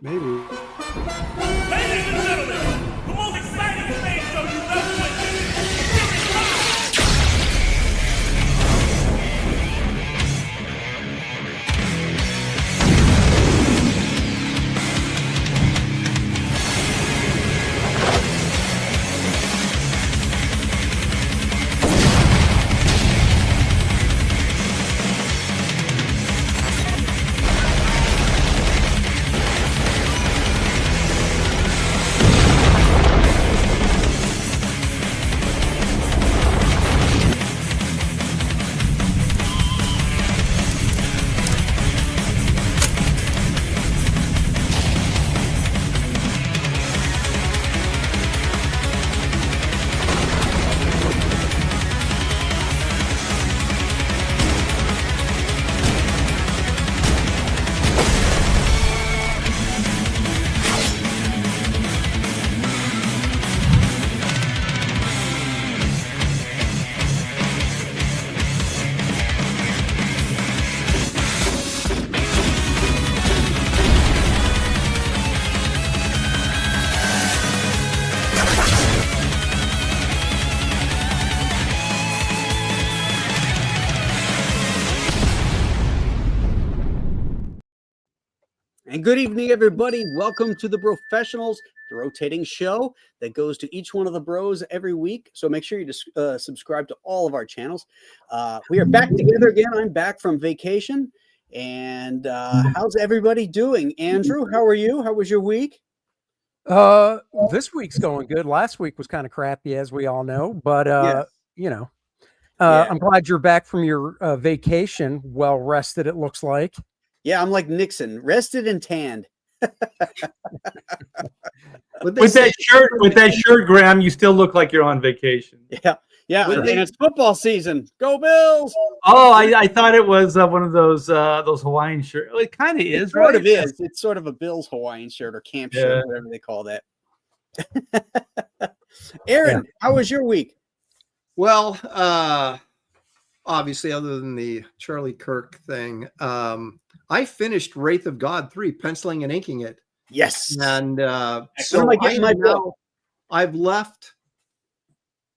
Maybe. Ladies and gentlemen, the most exciting stage show you've ever witnessed. And good evening, everybody. Welcome to the Brofessionals, the rotating show that goes to each one of the bros every week. So make sure you subscribe to all of our channels. We are back together again. I'm back from vacation. And how's everybody doing? Andrew, how are you? How was your week? This week's going good. Last week was kind of crappy, as we all know. But, Yes. you know, Yeah. I'm glad you're back from your vacation. Well rested, it looks like. Yeah, I'm like Nixon, rested and tanned. With that shirt, Graham, you still look like you're on vacation. Yeah, and it's football season. Go Bills! Oh, I thought it was one of those Hawaiian shirts. Well, it kind of is, Sort right? of is. It's sort of a Bills Hawaiian shirt or camp shirt, whatever they call that. Aaron, how was your week? Well, obviously, other than the Charlie Kirk thing, I finished Wraith of God 3, penciling and inking it. Yes. And so I've left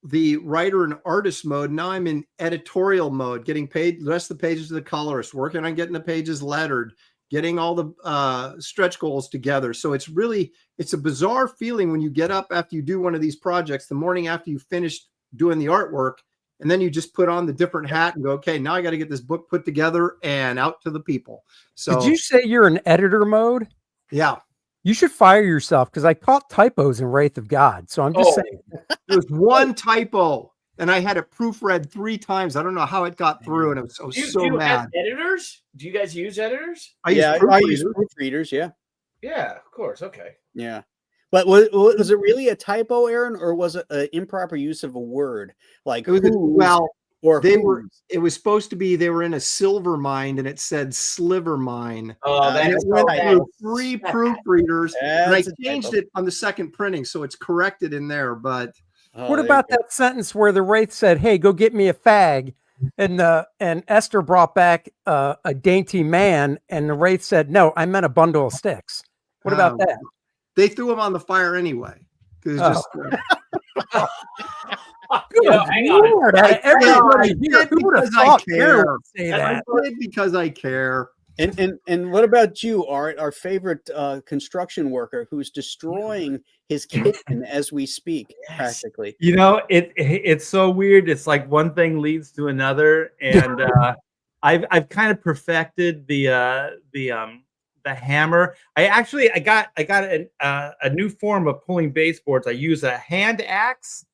the writer and artist mode. Now I'm in editorial mode, getting paid the rest of the pages to the colorist, working on getting the pages lettered, getting all the stretch goals together. So it's a bizarre feeling when you get up after you do one of these projects, the morning after you finished doing the artwork, and then you just put on the different hat and go, okay, now I got to get this book put together and out to the people. So did you say you're in editor mode? Yeah. You should fire yourself, because I caught typos in Wraith of God. So I'm just saying. There was one typo, and I had it proofread 3 times. I don't know how it got through, and I was so mad. Editors? Do you guys use editors? I use proofreaders. Yeah. Yeah, of course. Okay. Yeah. But was it really a typo, Aaron, or was it an improper use of a word? Like it was, it was supposed to be they were in a silver mine, and it said sliver mine. And it went through 3 proofreaders, and I changed it on the second printing, so it's corrected in there. But what about that sentence where the Wraith said, "Hey, go get me a fag," and Esther brought back a dainty man, and the Wraith said, "No, I meant a bundle of sticks." What about that? They threw him on the fire anyway. Good Lord, everybody here, who would have thought Aaron would say that? I did because I care. And what about you, Art, our favorite construction worker who's destroying his kitchen as we speak, practically? You know, it's so weird. It's like one thing leads to another, and I've kind of perfected the hammer. I got a new form of pulling baseboards. I use a hand axe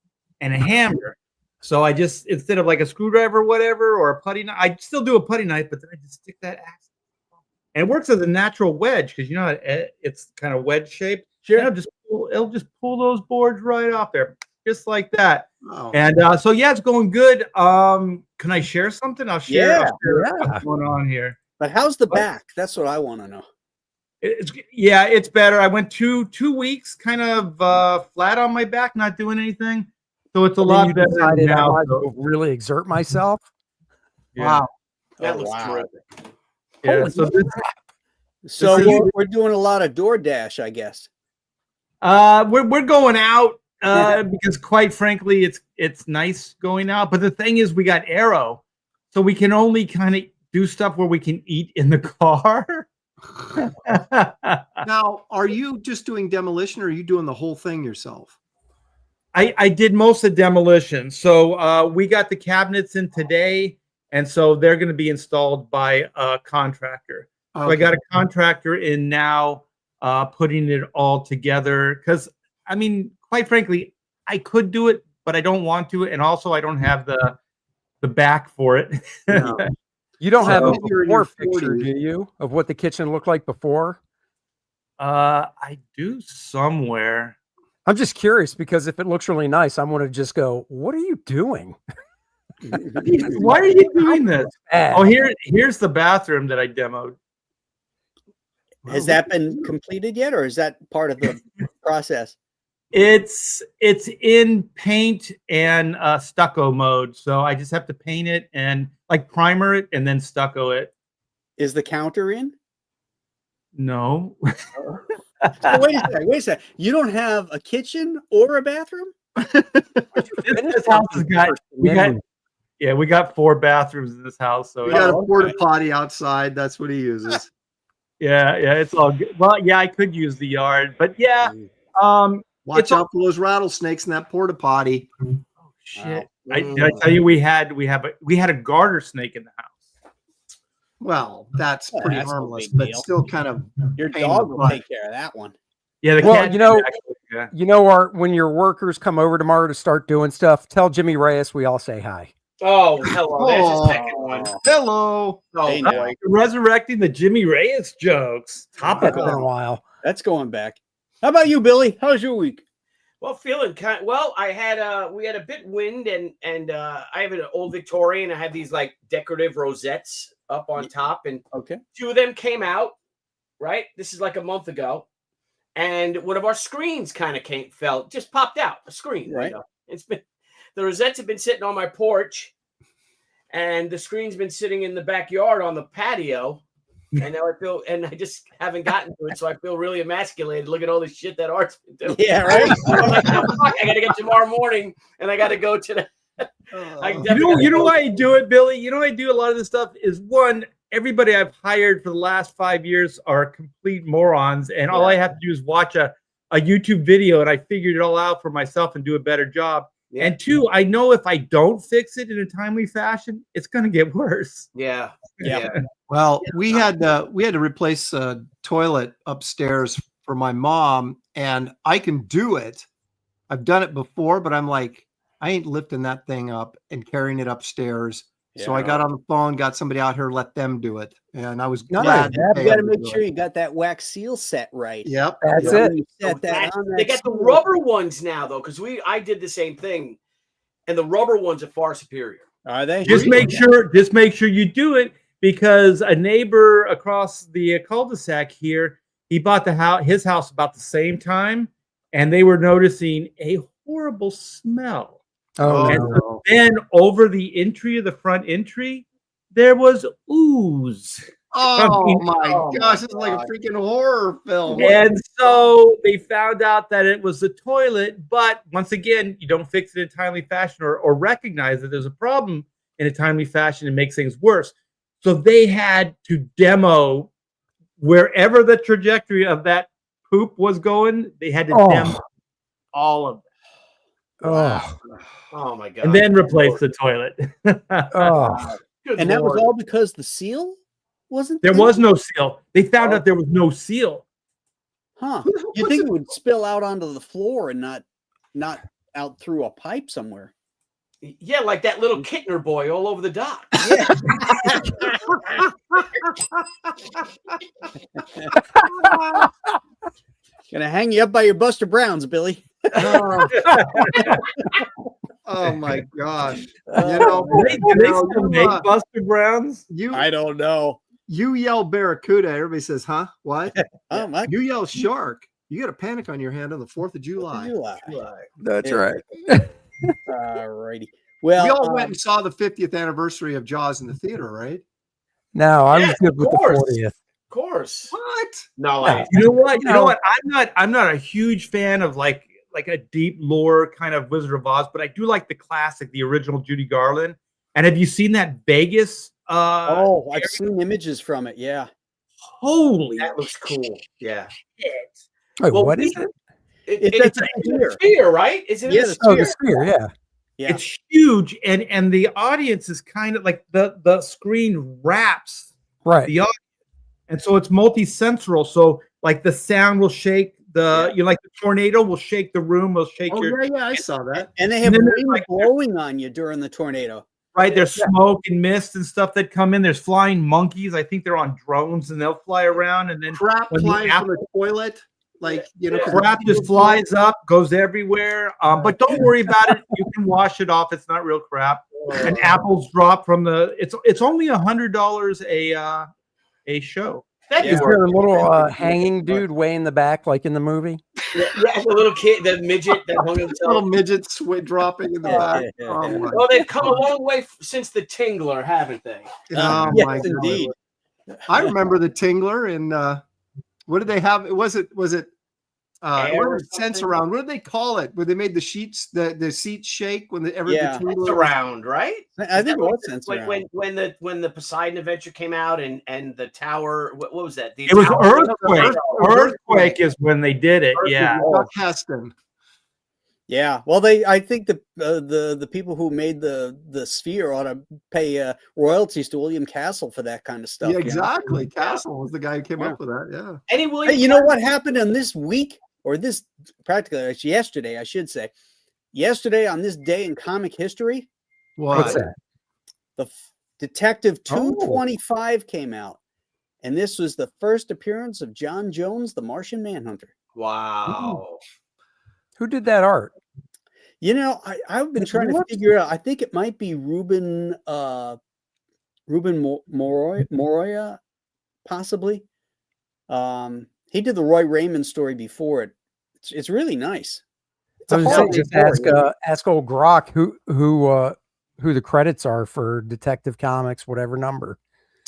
and a hammer. So I just, instead of like a screwdriver or whatever, or a putty knife, I still do a putty knife, but then I just stick that axe. And it works as a natural wedge, because you know it's kind of wedge shaped. Sure. It'll just pull those boards right off there, just like that. Oh. And so yeah, it's going good. Can I share something? I'll share what's going on here. But how's the back? That's what I want to know. It's better. I went two weeks kind of flat on my back, not doing anything. So it's a lot better now. I really exert myself. Yeah. Wow. That looks terrific. Yeah. So So This is- we're doing a lot of DoorDash, I guess. We're going out because, quite frankly, it's nice going out. But the thing is, we got Arrow, so we can only kind of do stuff where we can eat in the car. Now, are you just doing demolition, or are you doing the whole thing yourself? I did most of demolition. So we got the cabinets in today, and so they're going to be installed by a contractor. So I got a contractor in now, putting it all together. Because, I mean, quite frankly, I could do it, but I don't want to. And also, I don't have the back for it. No. You don't have a So you're in your before picture, 40s. do you, of what the kitchen looked like before? I do somewhere. I'm just curious because if it looks really nice, I'm going to just go, what are you doing? Why are you doing this? Bad. Oh, here's the bathroom that I demoed. Has that been completed yet, or is that part of the process? It's in paint and stucco mode, so I just have to paint it and like primer it and then stucco it. Is the counter in? No. Oh, wait a second. You don't have a kitchen or a bathroom? This house has got we got 4 bathrooms in this house, so We got a porta potty outside. That's what he uses. yeah, it's all good. Well, yeah, I could use the yard, but yeah, Watch out for those rattlesnakes in that porta potty. oh, shit. Did I tell you we had a garter snake in the house? Well, that's Oh, pretty that's no harmless, big but deal. still kind of Your pain in dog the will butt. take care of that one. Yeah, the Well, cat you know- did actually, yeah. You know, Art, when your workers come over tomorrow to start doing stuff, tell Jimmy Reyes we all say hi. Oh, hello. There's a second one. Hello. Oh, Hey, boy. now. Resurrecting the Jimmy Reyes jokes. It's Topical. been a while. That's going back. How about you, Billy? How's your week? Well, feeling kind. Well, we had a bit wind, and I have an old Victorian. I have these like decorative rosettes up on top, and Okay. 2 of them came out. Right, this is like a month ago, and one of our screens kind of just popped out. A screen, Right. You know? It's been the rosettes have been sitting on my porch, and the screen's been sitting in the backyard on the patio. And now I just haven't gotten to it, so I feel really emasculated. Look at all this shit that Art's been doing. Yeah, right. I'm like, oh, fuck, I got to get tomorrow morning, and I got to go to the. You know why I do it, Billy? You know why I do a lot of this stuff is, one, everybody I've hired for the last 5 years are complete morons, and all I have to do is watch a YouTube video, and I figured it all out for myself and do a better job. Yeah. And 2, I know if I don't fix it in a timely fashion, it's going to get worse. Yeah. Well, we had to replace a toilet upstairs for my mom, and I can do it. I've done it before, but I'm like, I ain't lifting that thing up and carrying it upstairs. So I got on the phone, got somebody out here, let them do it, and I was glad. to pay You got to them make do sure it. you got that wax seal set right. Yep, That's yep. it. You set that on They that got the seal. rubber ones now, though, because I did the same thing, and the rubber ones are far superior. Are they? Just make sure you do it, because a neighbor across the cul-de-sac here, he bought his house about the same time, and they were noticing a horrible smell. Oh, And no. so then over the front entry, there was ooze. Oh my Oh my gosh, it's like a God. freaking horror film. And so they found out that it was the toilet. But once again, you don't fix it in a timely fashion or recognize that there's a problem in a timely fashion, and makes things worse. So they had to demo wherever the trajectory of that poop was going. They had to demo all of it. Oh, Oh my god! And then replace the toilet. oh. Good And that was Lord. all because the seal wasn't There there? was no seal. They found out there was no seal. Huh. Who the hell You puts think it- it would spill out onto the floor and not out through a pipe somewhere? Yeah, like that little Kittner boy all over the dock. Gonna hang you up by your Buster Browns, Billy. Oh. Oh my gosh. You know, Do they No, still you, make Buster Browns? I don't know. you yell barracuda, everybody says, huh? What? Oh my You yell shark, you got a panic on your hand on the 4th of July. July. That's Yeah. right. Alrighty. Well, We all went and saw the 50th anniversary of Jaws in the theater, right? No, I Yeah, was good of with course. the 40th. Of course. What? No, Yeah. You know what? You know No. what? I'm not a huge fan of like a deep lore kind of Wizard of Oz, but I do like the classic, the original Judy Garland. And have you seen that Vegas? Oh, I've seen images from it. Yeah. Holy that looks cool. Yeah. shit! Wait, Well, what is it? It's a It's sphere. a sphere, right? Isn't it Yeah, a the Oh, the sphere? sphere. Yeah. Yeah. It's huge, and the audience is kind of like the screen wraps Right. the audience, and so it's multi-sensoral. So like the sound will shake like the tornado will shake the room, will shake Oh your yeah, I saw that. And they have then there's wind like- blowing on you during the tornado. right. There's smoke and mist and stuff that come in. There's flying monkeys. I think they're on drones and they'll fly around, and then Crap when the flying from apple- the toilet, like crap just flies up, goes everywhere. But don't worry about it. You can wash it off. It's not real crap. And apples drop from the. It's only $100 a show. Thank Yeah. Is you. there a little hanging dude way in the back, like in the movie? Yeah, the little kid, the midget that hung himself. little midget dropping in the back. Yeah. Oh my, Well, they've come a long way since the Tingler, haven't they? oh Yes, my goodness. indeed. I remember the Tingler and what did they have? Was it Air what or was the sense something? around? What did they call it? Where they made the sheets, the seats shake when the Yeah. Tingler It's around, right? I think it was sense when, around. when the Poseidon Adventure came out and the tower, what was that? The It was tower- earthquake. Earthquake is when they did it. Yeah. Chuck Heston. Yeah. Well, I think the people who made the sphere ought to pay royalties to William Castle for that kind of stuff. Yeah, you know? exactly. Castle was the guy who came Yeah. up with that. Yeah. Any Hey, William you know what happened in this week, or this practically it's yesterday, I should say. Yesterday on this day in comic history, What's What? that? the Detective Oh. 225 came out, and this was the first appearance of John Jones, the Martian Manhunter. Wow. Who did that art? You know, I've been It trying to looks- figure out. I think it might be Ruben Moroya, possibly. He did the Roy Raymond story before it. It's really nice. It's I a was saying, holiday just story. ask old Grok who the credits are for Detective Comics, whatever number.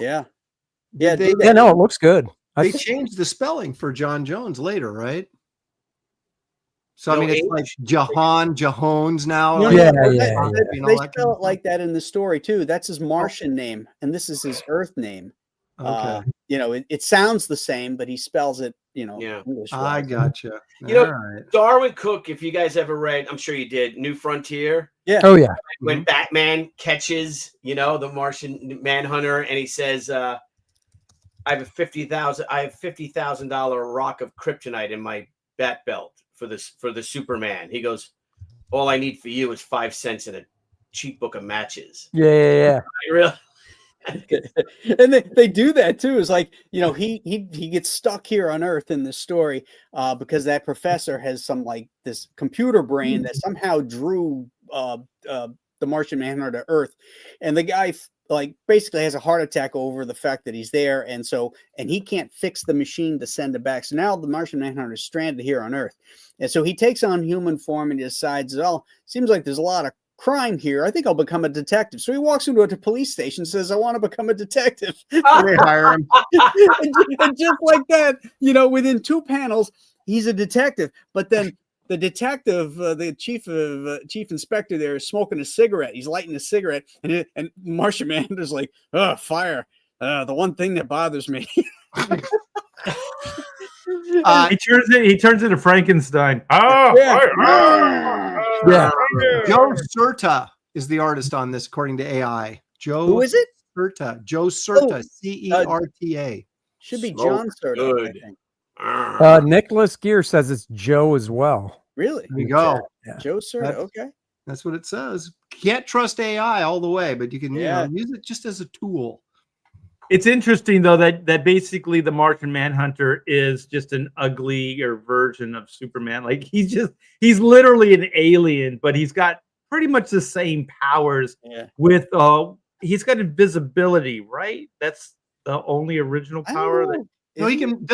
Yeah. Yeah, They- do that. Yeah, no, it looks good. They changed the spelling for John Jones later, right? So I No mean, it's H? like Jahones now. No, like, Yeah, no, yeah, they, and they all that kind spell of it like that in the story too. That's his Martian name, and this is his Earth name. stuff. Okay, You know, it sounds the same, but he spells it, Yeah. English. I gotcha. You know, All right. Darwin Cook, if you guys ever read, I'm sure you did, New Frontier, Oh yeah, when Batman catches, the Martian Manhunter, and he says, I have $50,000 rock of kryptonite in my bat belt for the Superman. He goes, all I need for you is 5 cents and a cheap book of matches. yeah. I really, And they do that too. It's like, he gets stuck here on Earth in this story because that professor has some like this computer brain that somehow drew the Martian Manhunter to Earth, and the guy like basically has a heart attack over the fact that he's there, and he can't fix the machine to send it back. So now the Martian Manhunter is stranded here on Earth, and so he takes on human form and he decides, well, seems like there's a lot of crime here. I think I'll become a detective. So he walks into a police station and says, I want to become a detective. They hire him. and just like that, within 2 panels, he's a detective. But then the detective, the chief inspector there is smoking a cigarette. He's lighting a cigarette. And Martian Manhunter's like, oh, fire. The one thing that bothers me. He turns into Frankenstein. Oh, Yeah. Joe Certa is the artist on this, according to AI. Joe Who is it? Certa. Joe Certa. Oh, Certa. Should be Smoke John Serta, I good. think. Nicholas Gear says it's Joe as well. Really? There you go. Yeah. Joe Serta. That's- Okay. That's what it says. Can't trust AI all the way, but you can use it just as a tool. It's interesting though that basically the Martian Manhunter is just an uglier version of Superman. Like he's literally an alien, but he's got pretty much the same powers. Yeah. With he's got invisibility, right? That's the only original I don't power. know. No, he can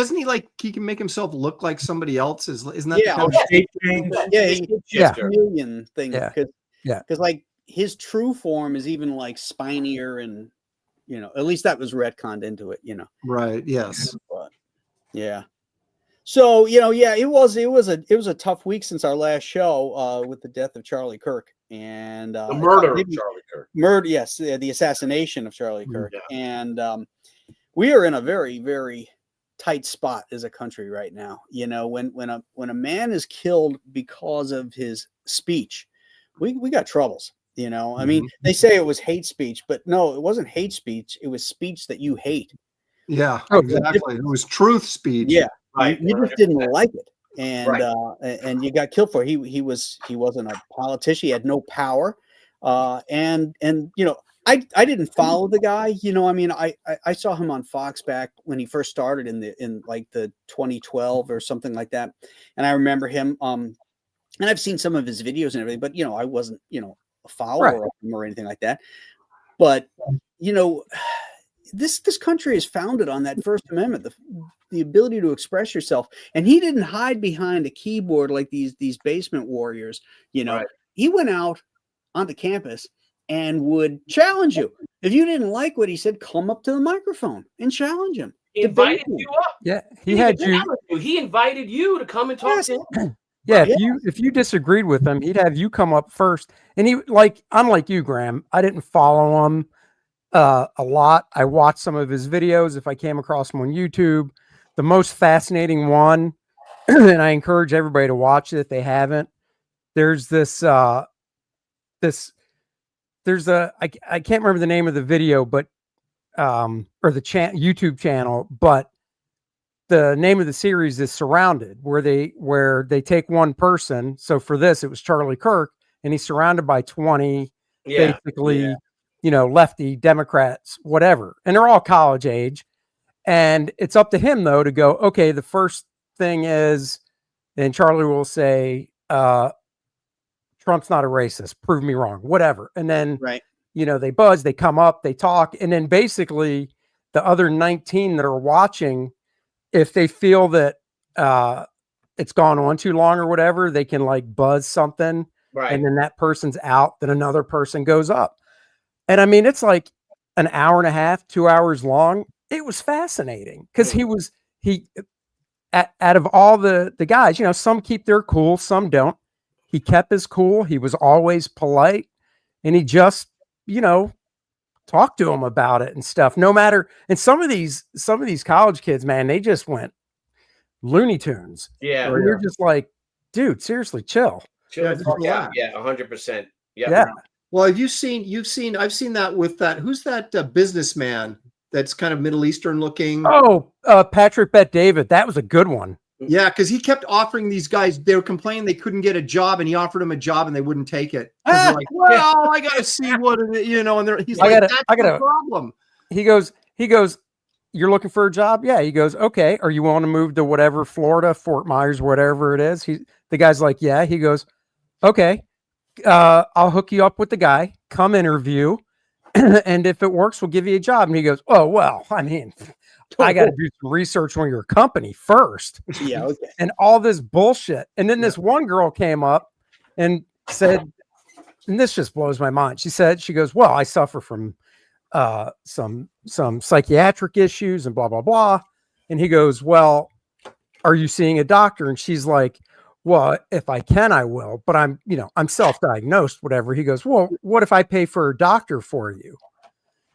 make himself look like somebody else. Isn't that Yeah, the kind of Shape change. Yeah, Yeah. chameleon thing. Yeah. Because Yeah. like his true form is even like spinier and At least that was retconned into it, Right. Yes. But, yeah. So, it was a tough week since our last show with the death of Charlie Kirk and The murder of Charlie Kirk. Yes, the assassination of Charlie Kirk. Yeah. And we are in a very, very tight spot as a country right now. When a man is killed because of his speech, we got troubles. I mean, they say it was hate speech, but no, it wasn't hate speech. It was speech that you hate. Yeah, exactly. It was truth speech. Yeah. Right. You just didn't like it. And Right. And you got killed for it. He wasn't a politician. He had no power. And I didn't follow the guy. I mean, I saw him on Fox back when he first started in like the 2012 or something like that. And I remember him. And I've seen some of his videos and everything, but I wasn't a follower of him or anything like that. But this country is founded on that First Amendment, the ability to express yourself. And he didn't hide behind a keyboard like these basement warriors. Right. He went out onto campus and would challenge you. If you didn't like what he said, come up to the microphone and challenge him. He invited you up. Yeah, he had you. He invited you to come and talk to him. Yeah, if you disagreed with him, he'd have you come up first. And he unlike you, Graham, I didn't follow him a lot. I watched some of his videos if I came across him on YouTube. The most fascinating one, and I encourage everybody to watch it if they haven't. There's I can't remember the name of the video, but or the YouTube channel, but the name of the series is Surrounded, where they take one person. So for this, it was Charlie Kirk, and he's surrounded by 20 basically, lefty Democrats, whatever, and they're all college age. And it's up to him though to go, okay, the first thing is, and Charlie will say, Trump's not a racist, prove me wrong, whatever. And then, they buzz, they come up, they talk. And then basically the other 19 that are watching, if they feel that it's gone on too long or whatever, they can like buzz something. Right. And then that person's out, then another person goes up. And I mean, it's like an hour and a half, 2 hours long. It was fascinating because out of all the guys, some keep their cool, some don't. He kept his cool. He was always polite, and he just, talked to him about it and stuff. No matter, and some of these college kids, man, they just went Looney Tunes. Yeah, or you're just like, dude, seriously, chill. Yeah, 100%. Yeah. Well, I've seen that with that. Who's that businessman that's kind of Middle Eastern looking? Oh, Patrick Bet David. That was a good one. Yeah, because he kept offering these guys. They were complaining they couldn't get a job, and he offered them a job, and they wouldn't take it. They're like, well, I got to see what it is, And he's like, that's the problem. He goes. You're looking for a job? Yeah. He goes, okay. Are you willing to move to whatever, Florida, Fort Myers, whatever it is? The guy's like, yeah. He goes, okay. I'll hook you up with the guy. Come interview, and if it works, we'll give you a job. And he goes, oh well, I mean, I got to do some research on your company first. Yeah, okay. And all this bullshit. And then this one girl came up and said, and this just blows my mind. She goes, well, I suffer from some psychiatric issues and blah, blah, blah. And he goes, well, are you seeing a doctor? And she's like, well, if I can, I will, but I'm self-diagnosed, whatever. He goes, well, what if I pay for a doctor for you?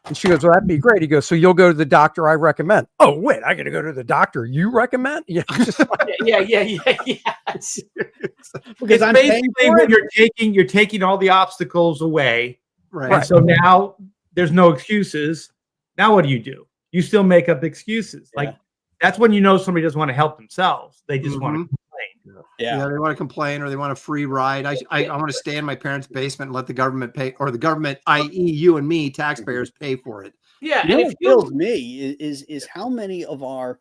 And she goes, well, that'd be great. He goes, so you'll go to the doctor I recommend. Oh, wait, I got to go to the doctor you recommend? Yeah. Yeah. Because it's basically when you're taking all the obstacles away. Right. And so now there's no excuses. Now what do? You still make up excuses. Yeah. Like that's when somebody doesn't want to help themselves. They just want to complain. Yeah, they want to complain or they want a free ride. I want to stay in my parents' basement and let the government pay, or the government, i.e., you and me, taxpayers, pay for it. Yeah, and what kills me is how many of our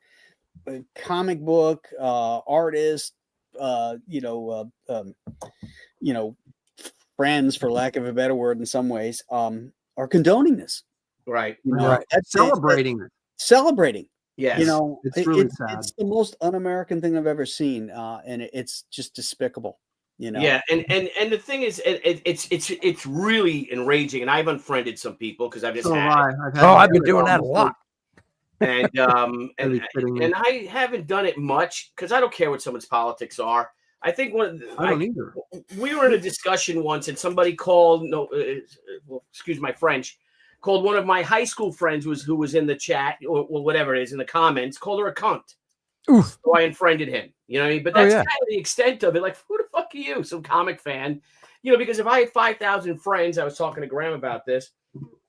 comic book artists, friends, for lack of a better word, in some ways, are condoning this. Right. That's celebrating it. Celebrating. Yes. It's really sad. It's the most un-American thing I've ever seen, and it's just despicable. You know. Yeah, and the thing is, it's really enraging, and I've unfriended some people because I've just So have had I. it. I've been doing that a lot. And Are you kidding me? and I haven't done it much because I don't care what someone's politics are. I think I don't either. we were in a discussion once, and somebody called well, excuse my French, called one of my high school friends who was in the chat or whatever it is in the comments, called her a cunt. Oof. So I unfriended him. You know what I mean? But that's kind of the extent of it. Like, who the fuck are you? Some comic fan. You know, because if I had 5,000 friends, I was talking to Graham about this,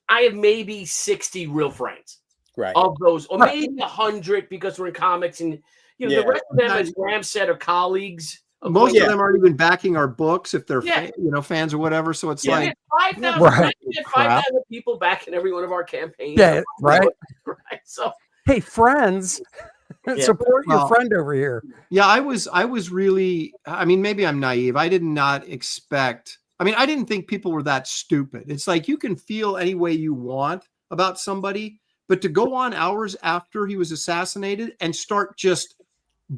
I have maybe 60 real friends. Right. Of those, or maybe 100 because we're in comics, and the rest of them, as Graham said, are colleagues. Most of them aren't even backing our books if they're fans or whatever. So it's like 5,000 5,000 people backing every one of our campaigns. Yeah, right. So hey, friends, support your friend over here. Yeah, I was really. I mean, maybe I'm naive. I did not expect. I mean, I didn't think people were that stupid. It's like you can feel any way you want about somebody, but to go on hours after he was assassinated and start just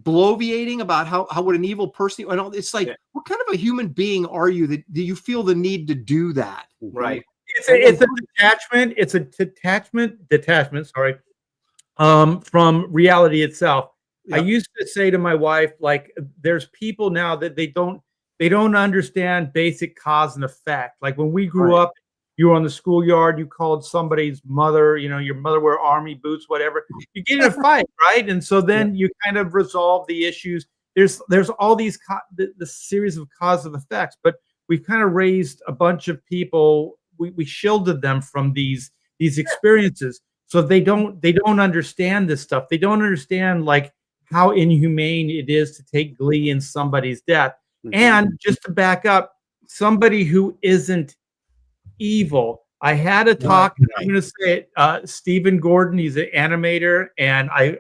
bloviating about how what an evil person, and it's like, what kind of a human being are you that do you feel the need to do that? Right. It's a detachment. It's a detachment. Sorry, from reality itself. Yep. I used to say to my wife, like, there's people now that they don't understand basic cause and effect. Like when we grew up, you were on the schoolyard, you called somebody's mother, your mother wore army boots, whatever. You get in a fight, right? And so then you kind of resolve the issues. There's all these the series of cause and effects, but we've kind of raised a bunch of people. We shielded them from these experiences, so they don't understand this stuff. They don't understand like how inhumane it is to take glee in somebody's death. Mm-hmm. And just to back up, somebody who isn't evil. I had a talk, and I'm going to say it, Stephen Gordon, he's an animator, and I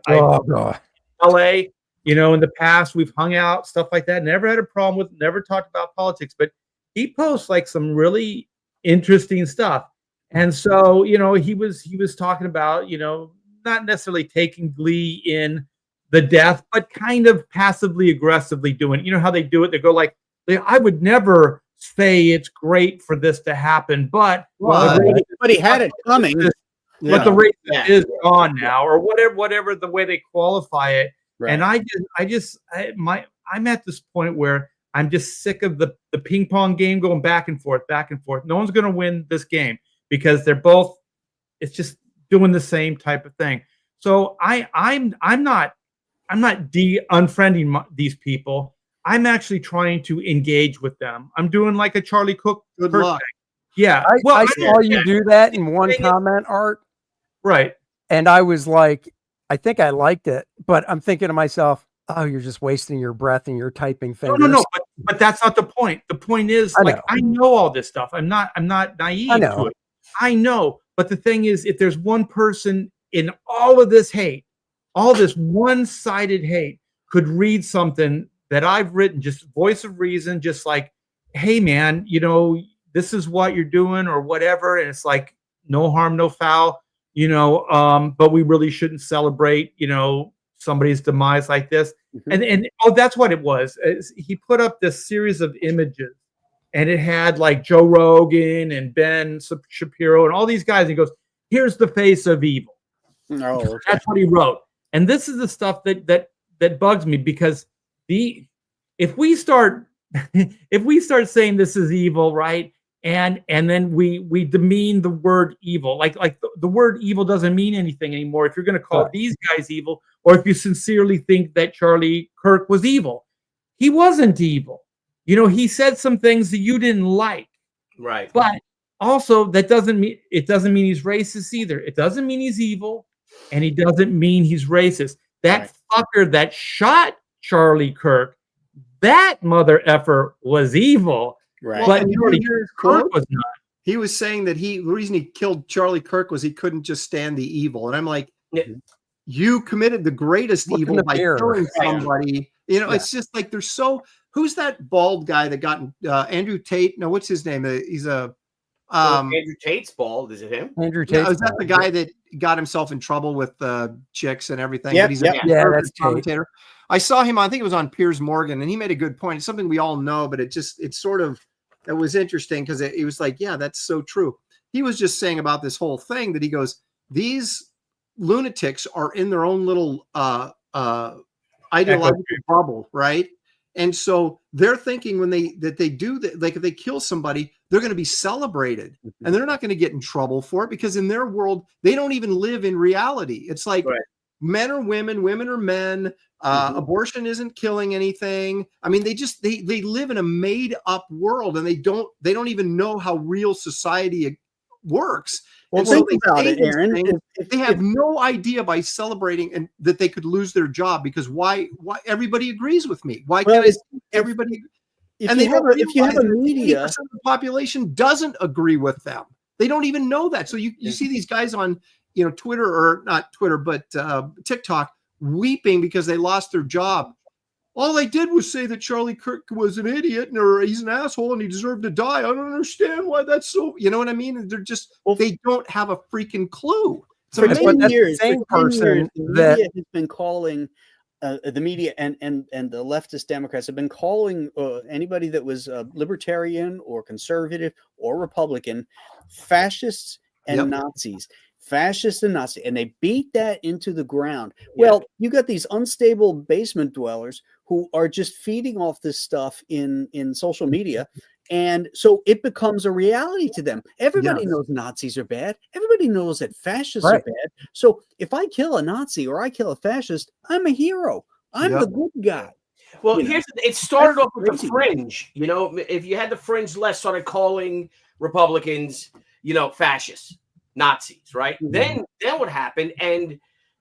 LA, in the past, we've hung out, stuff like that, never had a problem with, never talked about politics, but he posts like some really interesting stuff. And so, he was talking about, not necessarily taking glee in the death, but kind of passively aggressively doing, how they do it. They go like, I would never say it's great for this to happen, but he had it coming. But the rate is gone now, or whatever the way they qualify it. Right. And I'm at this point where I'm just sick of the ping pong game going back and forth. No one's going to win this game because they're both. It's just doing the same type of thing. So I'm not unfriending these people. I'm actually trying to engage with them. I'm doing like a Charlie Cook. Good luck. Thing. Yeah. I saw you do that in one comment, Art. Right. And I was like, I think I liked it, but I'm thinking to myself, oh, you're just wasting your breath and you're typing fingers. No. But that's not the point. The point is, I know all this stuff. I'm not naive to it. I know. But the thing is, if there's one person in all of this hate, all this one-sided hate, could read something that I've written, just voice of reason, just like, hey man, this is what you're doing or whatever. And it's like, no harm, no foul, but we really shouldn't celebrate, somebody's demise like this. Mm-hmm. And that's what it was. He put up this series of images and it had like Joe Rogan and Ben Shapiro and all these guys. And he goes, here's the face of evil. No, okay. That's what he wrote. And this is the stuff that bugs me, because if we start saying this is evil, right, and then we demean the word evil, like the word evil doesn't mean anything anymore if you're going to call these guys evil, or if you sincerely think that Charlie Kirk was evil. He wasn't evil. He said some things that you didn't like, right? But also that doesn't mean he's racist either. It doesn't mean he's evil, and he doesn't mean he's racist. That fucker that shot Charlie Kirk, that mother effer was evil. Right. But Charlie Kirk was not. He was saying that the reason he killed Charlie Kirk was he couldn't just stand the evil. And I'm like, you committed the greatest evil by killing somebody. It's just like who's that bald guy that got Andrew Tate? No, what's his name? He's Andrew Tate's bald. Is it him? Andrew Yeah, Tate. is that the guy that got himself in trouble with chicks and everything? Yep, But he's yep. a Yeah, conservative that's Tate. commentator. I saw him. I think it was on Piers Morgan, and he made a good point. It's something we all know, but it was interesting because it was like, yeah, that's so true. He was just saying about this whole thing that he goes, these lunatics are in their own little ideological bubble, right? And so they're thinking when they do that, like if they kill somebody, they're going to be celebrated, and they're not going to get in trouble for it because in their world they don't even live in reality. It's like men are women, women are men. Abortion isn't killing anything. I mean, they live in a made up world, and they don't even know how real society works. Well, and so think they about say it, these Aaron. things. They have no idea by celebrating and that they could lose their job because why everybody agrees with me? Why can't everybody? If you have a media, 80% of the population doesn't agree with them. They don't even know that. So you see these guys on Twitter, or not Twitter, but TikTok, weeping because they lost their job. All they did was say that Charlie Kirk was an idiot or he's an asshole and he deserved to die. I don't understand why that's so. You know what I mean? They're just they don't have a freaking clue. For 10 years, same for 10 person years, the that media has been calling the media and the leftist Democrats have been calling anybody that was libertarian or conservative or Republican fascists and Nazis. Fascists and Nazis, and they beat that into the ground. Well, you got these unstable basement dwellers who are just feeding off this stuff in social media, and so it becomes a reality to them. Everybody knows Nazis are bad. Everybody knows that fascists are bad. So if I kill a Nazi or I kill a fascist, I'm a hero. I'm the good guy. Well, it started off with the fringe. If you had the fringe left, started calling Republicans, fascists. Nazis, right? Then what happened? And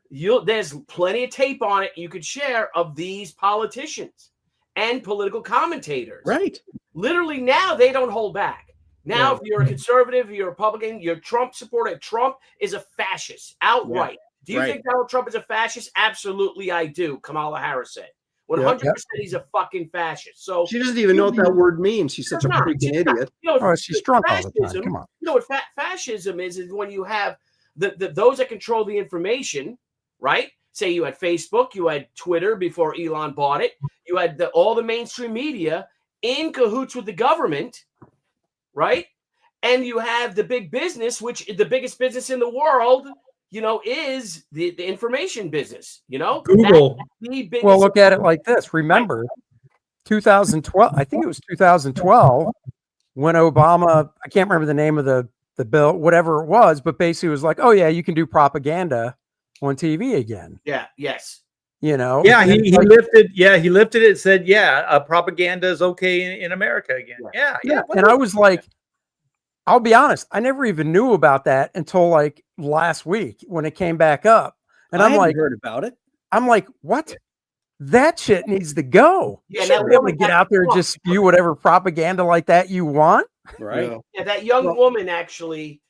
there's plenty of tape on it you could share of these politicians and political commentators. Right. Literally now they don't hold back. Now, if you're a conservative, you're a Republican, you're a Trump supporter, Trump is a fascist outright. Do you think Donald Trump is a fascist? Absolutely, I do. Kamala Harris said. 100% he's a fucking fascist. So she doesn't even know what that word means. She's such a freaking idiot. She's drunk all the time. Come on. What fascism is when you have those that control the information, right? Say you had Facebook, you had Twitter before Elon bought it. You had all the mainstream media in cahoots with the government, right? And you have the big business, which the biggest business in the world, is the information business, Google. Well, look at it like this. Remember, 2012, I think it was 2012, when Obama, I can't remember the name of the bill, whatever it was, but basically it was like, oh yeah, you can do propaganda on TV again. Yeah, yes. He lifted it, said, propaganda is okay in America again. Yeah. And I was like, I'll be honest, I never even knew about that until like last week when it came back up. And I'm like, heard about it. I'm like, what? That shit needs to go. Yeah, you shouldn't be able to get out there and just spew whatever propaganda like that you want. Right. Yeah, that young woman actually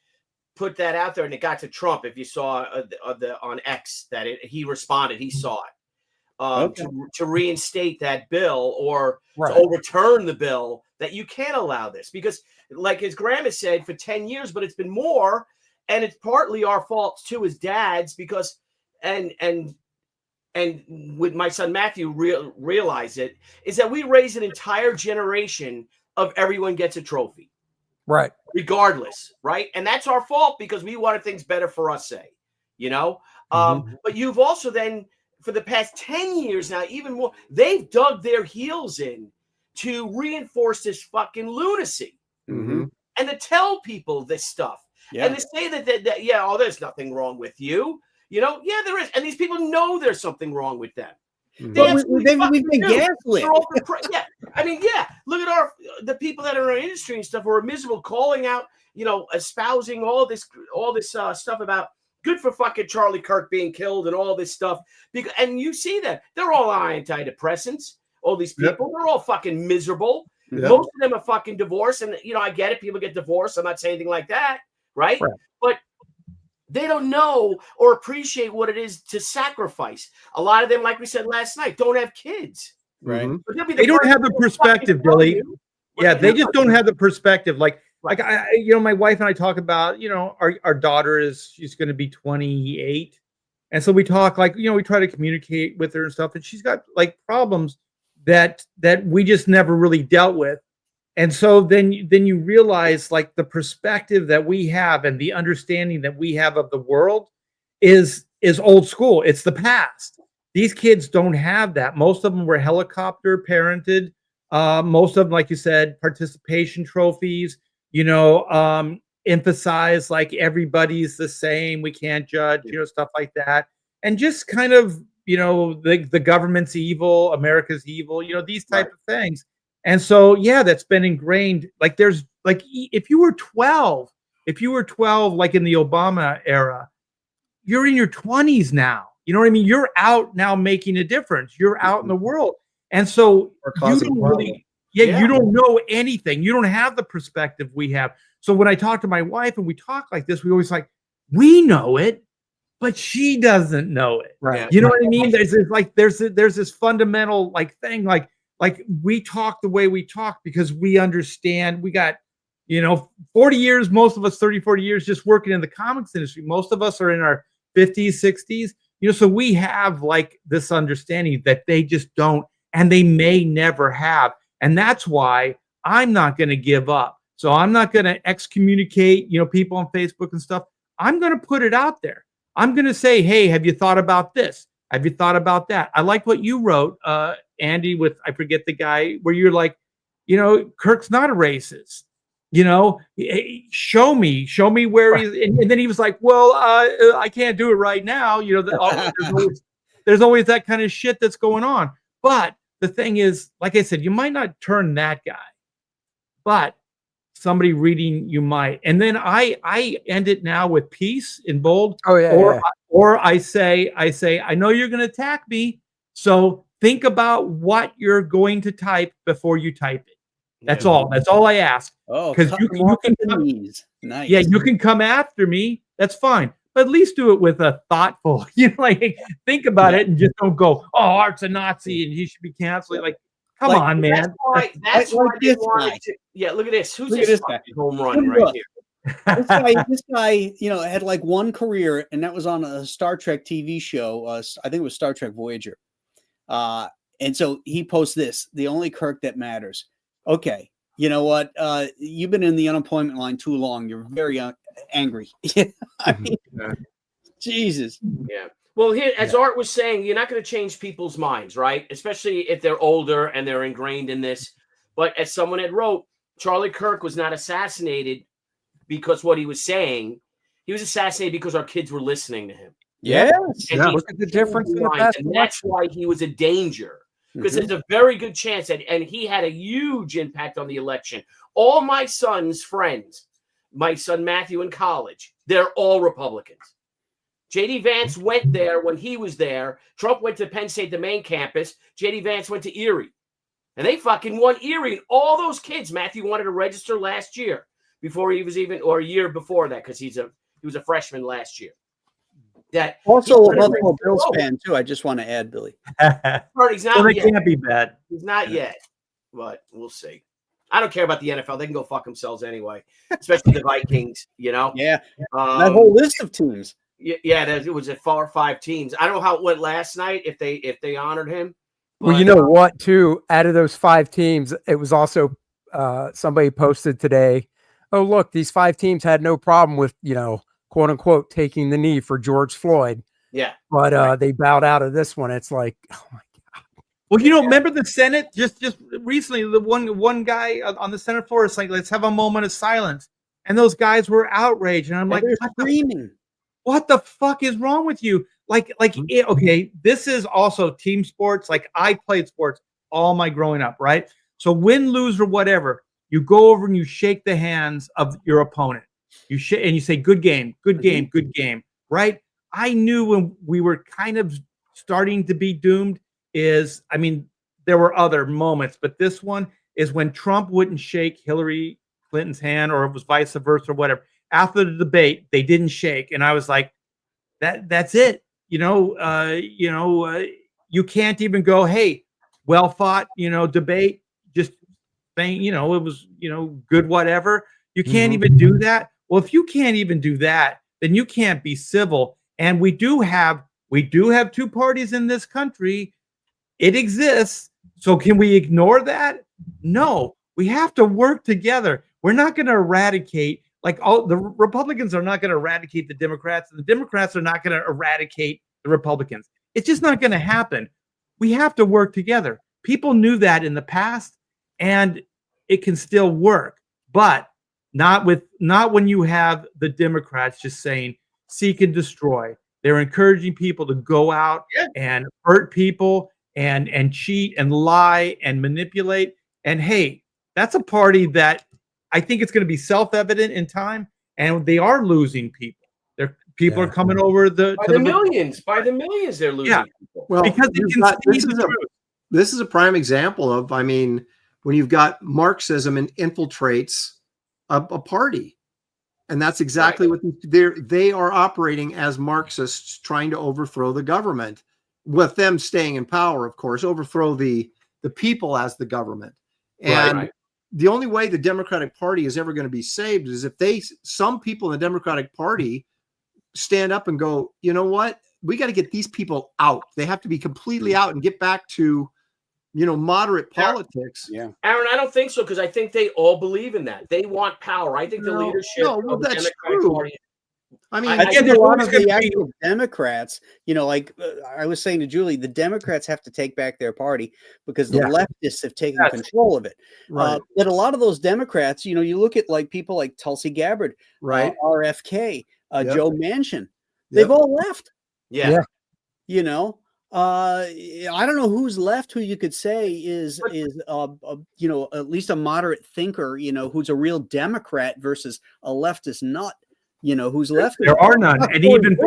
put that out there, and it got to Trump. If you saw on X that he responded, he saw it to reinstate that bill or to overturn the bill, that you can't allow this because, like his grandma said, for 10 years, but it's been more, and it's partly our fault too as dads because and with my son Matthew realize it is that we raise an entire generation of everyone gets a trophy. Right. Regardless, right? And that's our fault because we wanted things better for us, But you've also then, for the past 10 years now, even more, they've dug their heels in to reinforce this fucking lunacy and to tell people this stuff and to say that there's nothing wrong with you. There is. And these people know there's something wrong with them. We've been gaslit. Look at the people that are in our industry and stuff who are miserable, calling out, espousing all this stuff about good for fucking Charlie Kirk being killed and all this stuff. And you see that they're all on antidepressants. All these people, they're all fucking miserable. Most of them are fucking divorced, and I get it. People get divorced. I'm not saying anything like that, right? But they don't know or appreciate what it is to sacrifice. A lot of them, like we said last night, don't have kids. Right. They don't have the perspective, Billy. Yeah, they just don't have the perspective. Like like my wife and I talk about, our daughter she's going to be 28. And so we talk like, we try to communicate with her and stuff. And she's got like problems that we just never really dealt with. And so then you realize like the perspective that we have and the understanding that we have of the world is old school. It's the past. These kids don't have that. Most of them were helicopter parented. Most of them, like you said, participation trophies, emphasize like everybody's the same. We can't judge, stuff like that. And just kind of, the government's evil, America's evil, these type of things. And so, yeah, that's been ingrained. Like there's like, if you were 12, like in the Obama era, you're in your 20s now. You know what I mean? You're out now making a difference. You're out in the world. And so you don't really, you don't know anything. You don't have the perspective we have. So when I talk to my wife and we talk like this, we always like, we know it, but she doesn't know it. Right. You know what I mean? There's this fundamental like thing, like we talk the way we talk because we understand. We got, 40 years, most of us 30, 40 years just working in the comics industry. Most of us are in our 50s, 60s, so we have like this understanding that they just don't, and they may never have. And that's why I'm not going to give up. So I'm not going to excommunicate, people on Facebook and stuff. I'm going to put it out there. I'm going to say, hey, have you thought about this? Have you thought about that? I like what you wrote, Andy, with, I forget the guy, where you're like, Kirk's not a racist. Show me where he's, and then he was like, well, I can't do it right now. There's always that kind of shit that's going on. But the thing is, like I said, you might not turn that guy, but somebody reading you might. And then I end it now with peace in bold. Oh yeah. Or I say, I know you're going to attack me, so think about what you're going to type before you type it. That's all. That's all I ask. Oh, because you can come, nice. Yeah, you can come after me. That's fine. But at least do it with a thoughtful, like think about it and just don't go, oh, Art's a Nazi and he should be canceled. Like, come on, man. That's why they wanted to. Yeah, look at this. Who's this guy? Home run right here. This guy, had like one career, and that was on a Star Trek TV show. I think it was Star Trek Voyager. And so he posts this: the only Kirk that matters. Okay, you know what? You've been in the unemployment line too long. You're very angry. I mean, Jesus. Yeah. Well, here, as Art was saying, you're not going to change people's minds, right? Especially if they're older and they're ingrained in this. But as someone had wrote, Charlie Kirk was not assassinated because what he was saying. He was assassinated because our kids were listening to him. Yes. And look at the difference in the past. And that's why he was a danger. Because there's a very good chance that, and he had a huge impact on the election. All my son's friends, my son Matthew in college, they're all Republicans. J.D. Vance went there when he was there. Trump went to Penn State, the main campus. J.D. Vance went to Erie. And they fucking won Erie. And all those kids, Matthew wanted to register last year before he was even, or a year before that, because he was a freshman last year. That also a Buffalo Bills fan too. I just want to add, Billy. He's not well, yet. Can't be bad. He's not yet, but we'll see. I don't care about the NFL. They can go fuck themselves anyway, especially the Vikings. Yeah, that whole list of teams. Yeah, it was at 4 or 5 teams. I don't know how it went last night. If they honored him. Well, you know what? Too, out of those 5 teams, it was also somebody posted today. Oh, look, these 5 teams had no problem with quote unquote taking the knee for George Floyd. Yeah, but they bowed out of this one. It's like, oh my god. Well, remember the Senate just recently, the one guy on the Senate floor is like, let's have a moment of silence, and those guys were outraged, and I'm like, they're screaming. What the fuck is wrong with you? Okay, this is also team sports. Like, I played sports all my growing up, right? So win, lose, or whatever, you go over and you shake the hands of your opponent. And you say, good game, good game, right? I knew when we were kind of starting to be doomed there were other moments, but this one is when Trump wouldn't shake Hillary Clinton's hand, or it was vice versa or whatever. After the debate, they didn't shake. And I was like, that's it. You can't even go, hey, well fought, debate, just saying, it was, good, whatever. You can't even do that. Well, if you can't even do that, then you can't be civil. And we do have two parties in this country. It exists. So can we ignore that? No, we have to work together. We're not going to eradicate, like all the Republicans are not going to eradicate the Democrats, and the Democrats are not going to eradicate the Republicans. It's just not going to happen. We have to work together. People knew that in the past, and it can still work, but not when you have the Democrats just saying seek and destroy. They're encouraging people to go out and hurt people and cheat and lie and manipulate. And hey, that's a party that I think it's going to be self-evident in time, and they are losing people. People are coming over by the millions they're losing people. Well, because they can see the truth. This is a prime example of, I mean, when you've got Marxism and infiltrates a party. And that's exactly what they are operating as Marxists, trying to overthrow the government, with them staying in power, of course, overthrow the people as the government. And the only way the Democratic Party is ever going to be saved is if some people in the Democratic Party stand up and go, you know what, we got to get these people out. They have to be completely out and get back to, moderate politics. Yeah, Aaron, I don't think so, because I think they all believe in that. They want power. I think the leadership of the Democratic Party. I mean, I think a lot of the actual Democrats, like I was saying to Julie, the Democrats have to take back their party because the leftists have taken control of it. Right. But a lot of those Democrats, you look at like people like Tulsi Gabbard, RFK, Joe Manchin, they've all left. Yeah. I don't know who's left who you could say is at least a moderate thinker, who's a real Democrat versus a leftist nut. Who's left? There are none, and even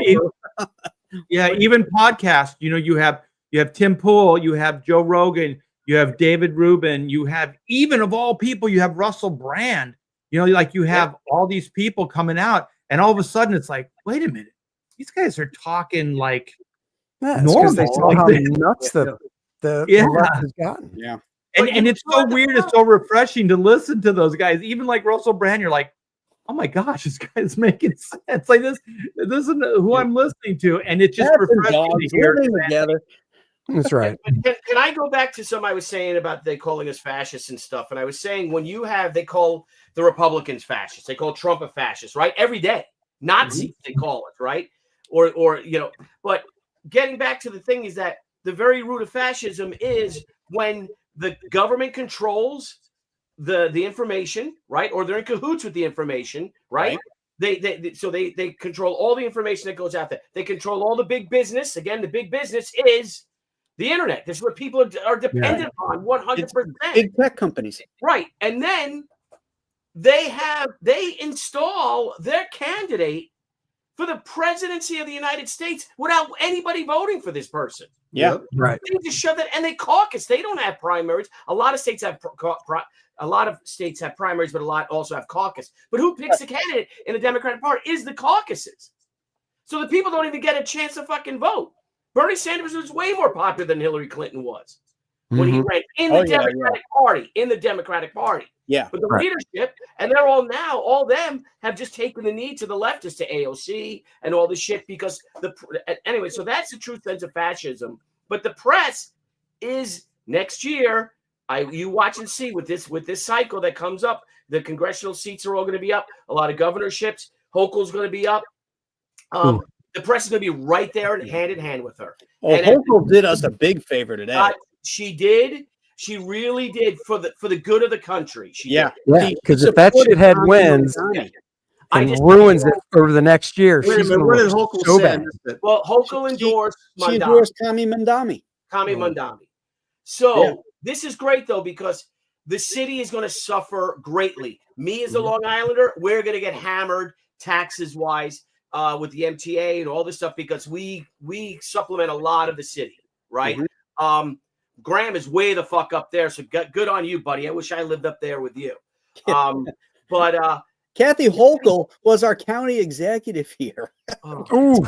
podcasts. You have Tim Pool, you have Joe Rogan, you have David Rubin, you have, even of all people, you have Russell Brand. You have all these people coming out, and all of a sudden it's like, wait a minute, these guys are talking like normal. They saw how nuts the left has gotten. Yeah, and it's so weird, it's so refreshing to listen to those guys. Even like Russell Brand, you're like, oh my gosh, this guy's making sense. Like this isn't who I'm listening to, and it's just refreshing to hear together. That's right. Can I go back to something I was saying about they calling us fascists and stuff? And I was saying, when they call the Republicans fascists, they call Trump a fascist, right? Every day, Nazis they call it, right? Or but getting back to the thing is that the very root of fascism is when the government controls the information, right? Or they're in cahoots with the information, right? They control all the information that goes out there. They control all the big business. Again, the big business is the internet. This is what people are dependent on 100%. Big tech companies. Right. And then they install their candidate for the presidency of the United States without anybody voting for this person. Yeah, right. They just shove that, and they caucus. They don't have primaries. A lot of states have primaries, but a lot also have caucus. But who picks the candidate in the Democratic Party is the caucuses. So the people don't even get a chance to fucking vote. Bernie Sanders was way more popular than Hillary Clinton was when he ran in the Democratic Party. In the Democratic Party. Yeah. But the leadership, and they're all them have just taken the knee to the leftists, to AOC and all this shit, because anyway, so that's the true sense of fascism. But the press is next year. You watch and see with this cycle that comes up, the congressional seats are all going to be up. A lot of governorships. Hochul's going to be up. The press is going to be right there and hand in hand with her. Oh, Hochul did us a big favor today. She did. She really did for the good of the country. Because if that shithead wins and ruins it over the next year, she's going to look so bad. Well, Hochul endorsed Mandami. She endorsed Kami Mandami. Mandami. So this is great, though, because the city is going to suffer greatly. Me as a Long Islander, we're going to get hammered taxes-wise with the MTA and all this stuff, because we supplement a lot of the city, right? Graham is way the fuck up there, so good on you, buddy. I wish I lived up there with you. But Kathy Hochul was our county executive here. Ooh.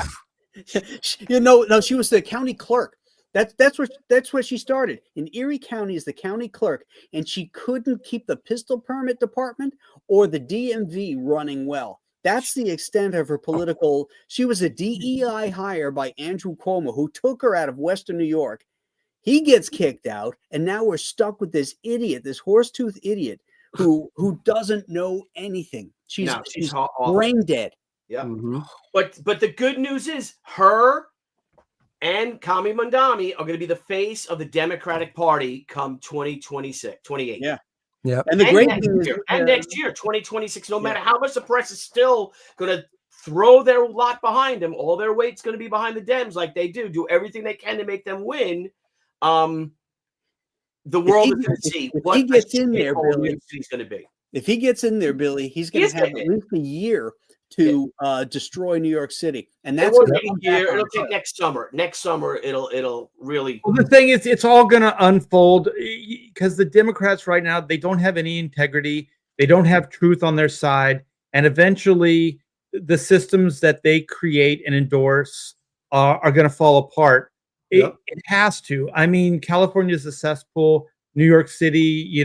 No, she was the county clerk. That's where she started in Erie County as the county clerk, and she couldn't keep the pistol permit department or the DMV running well. That's the extent of her political. She was a DEI hire by Andrew Cuomo, who took her out of Western New York. He gets kicked out, and now we're stuck with this idiot, this horse-tooth idiot, who doesn't know anything. She's brain dead. Yeah. Mm-hmm. But the good news is her and Kami Mandami are going to be the face of the Democratic Party come 2026, 28. Yeah. Yeah. And the great thing is, next year, 2026, no matter how much the press is still going to throw their lot behind them, all their weight's going to be behind the Dems like they do everything they can to make them win. The world is going to see what he gets in there, Billy, he's going to be. If he gets in there, Billy, he's going to have at least a year to destroy New York City, and that's going to take a year. It'll take next summer. Next summer, it'll really. Well, the thing is, it's all going to unfold because the Democrats right now, they don't have any integrity. They don't have truth on their side, and eventually, the systems that they create and endorse are going to fall apart. It has to. I mean, California is a cesspool. New York City,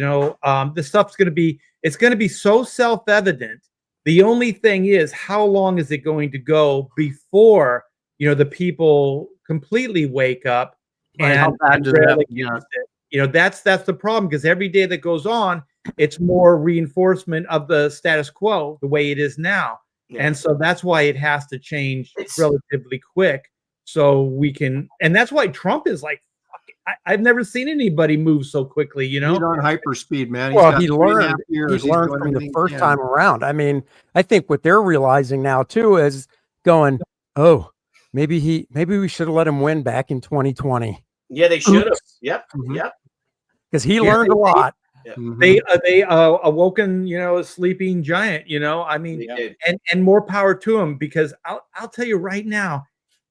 this stuff's going to be. It's going to be so self-evident. The only thing is, how long is it going to go before the people completely wake up and really use it? That's the problem, because every day that goes on, it's more reinforcement of the status quo the way it is now, and so that's why it has to change relatively quick. So we can, and that's why Trump is like, I've never seen anybody move so quickly, He's on hyperspeed, man. He learned from the first time around. I mean, I think what they're realizing now too is going, oh, maybe we should have let him win back in 2020. Yeah, they should have. Yep. Mm-hmm. Yep. Because he learned a lot. They awoken, a sleeping giant, I mean, and more power to him, because I'll tell you right now,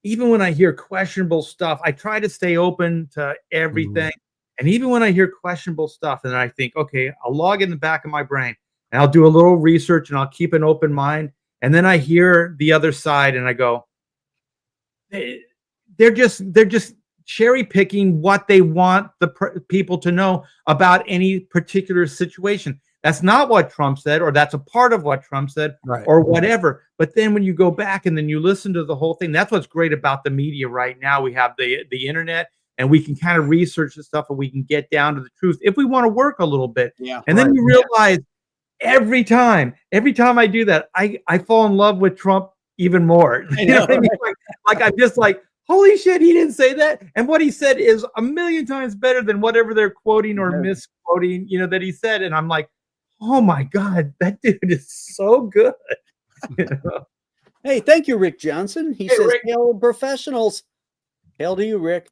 even when I hear questionable stuff, I try to stay open to everything. And even when I hear questionable stuff, and I think, okay, I'll log in the back of my brain and I'll do a little research and I'll keep an open mind. And then I hear the other side and I go, they're just cherry picking what they want the people to know about any particular situation. That's not what Trump said, or that's a part of what Trump said, or whatever. But then when you go back and then you listen to the whole thing, that's what's great about the media right now. We have the internet, and we can kind of research the stuff, and we can get down to the truth if we want to work a little bit. Yeah. And then you realize every time I do that, I fall in love with Trump even more. You know what I mean? Like I'm just like, holy shit, he didn't say that. And what he said is a million times better than whatever they're quoting or misquoting, that he said. And I'm like, oh my God, that dude is so good. Hey, thank you, Rick Johnson. He says, Rick. Hail Brofessionals. Hail to you, Rick.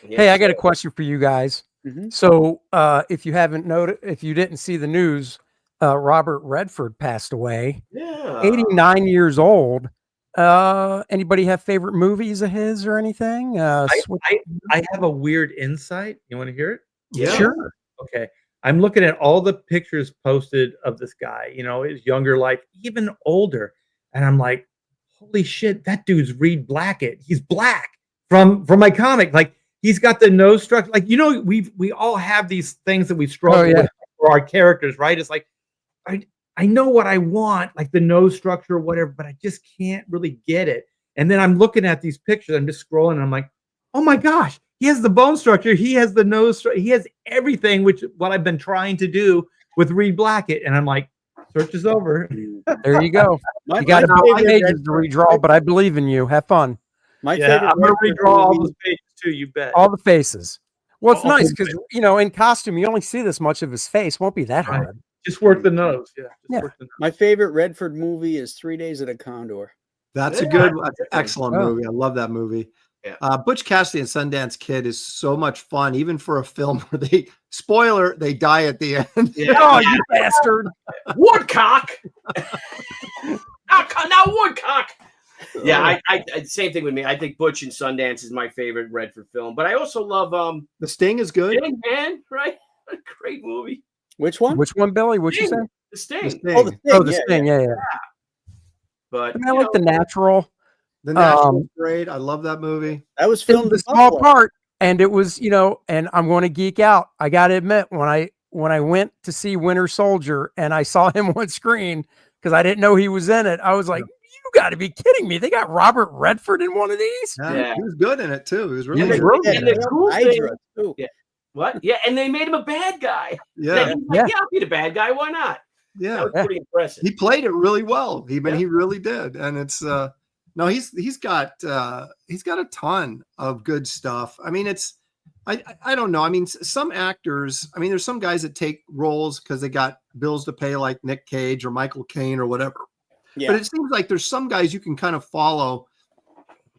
Hey, I got a question for you guys. So if you didn't see the news, Robert Redford passed away. 89 years old. Anybody have favorite movies of his or anything? I have a weird insight. You want to hear it? Yeah. Sure. Okay. I'm looking at all the pictures posted of this guy, his younger life, even older. And I'm like, holy shit, that dude's Reed Blackett. He's black from my comic. Like, he's got the nose structure. Like, we all have these things that we struggle with for our characters, right? It's like, I know what I want, like the nose structure or whatever, but I just can't really get it. And then I'm looking at these pictures, I'm just scrolling, and I'm like, oh my gosh, he has the bone structure, he has the nose, he has everything, which is what I've been trying to do with Reed Blackett. And I'm like, search is over. There you go. You got a pages to redraw, but I believe in you. Have fun. I'm gonna redraw all those pages too. You bet. All the faces. Well, it's nice because in costume you only see this much of his face. Won't be that hard. Just work the nose. Yeah. My favorite Redford movie is 3 Days at a Condor. That's excellent movie. I love that movie. Yeah. Butch Cassidy and Sundance Kid is so much fun, even for a film where they die at the end. Yeah. Oh, you bastard! Woodcock. Now Woodcock. Yeah, I same thing with me. I think Butch and Sundance is my favorite Redford film, but I also love The Sting is good. Sting, man, right? A great movie. Which one? Which one, Billy? What you say? The Sting. The Sting. The Sting. Yeah. But I like The Natural. The Natural is great. I love that movie. That was filmed in a small part. And it was, you know, and I'm going to geek out. I got to admit, when I went to see Winter Soldier and I saw him on screen because I didn't know he was in it, I was like, "You got to be kidding me! They got Robert Redford in one of these." Yeah, he was good in it too. He was really And the, good. and the cool thing, Hydra, too. yeah, what? Yeah, and they made him a bad guy. Yeah, He's like, I'll be the bad guy. Why not? That yeah. was pretty impressive. He played it really well. He Yeah. really did. And it's no, he's got a ton of good stuff. I mean, it's I don't know. I mean, some actors, I mean, there's some guys that take roles because they got bills to pay, like Nick Cage or Michael Caine or whatever. Yeah. But it seems like there's some guys you can kind of follow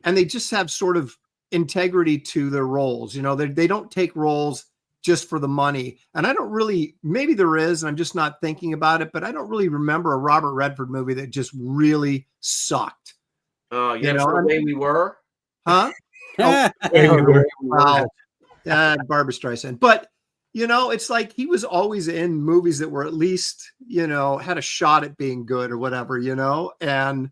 and they just have sort of integrity to their roles. You know, they don't take roles just for the money. And I don't really, maybe there is, and I'm just not thinking about it, but I don't really remember a Robert Redford movie that just really sucked. Oh, You you know, know, the way we were. Huh? Wow. Barbara Streisand. But, you know, it's like he was always in movies that were at least, you know, had a shot at being good or whatever, you know? And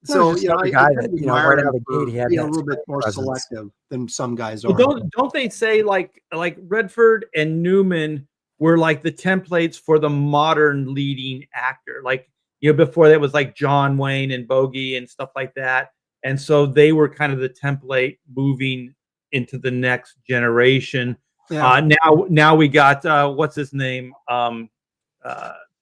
so, you know, I guy kind that, of you know, admired right him out of the for gate, he had being a that little bit more presence. selective than some guys Well, are. don't they say like Redford and Newman were like the templates for the modern leading actor? Like, you know, before that was like John Wayne and Bogey and stuff like that. And so they were kind of the template moving into the next generation. Yeah. Now we got what's his name?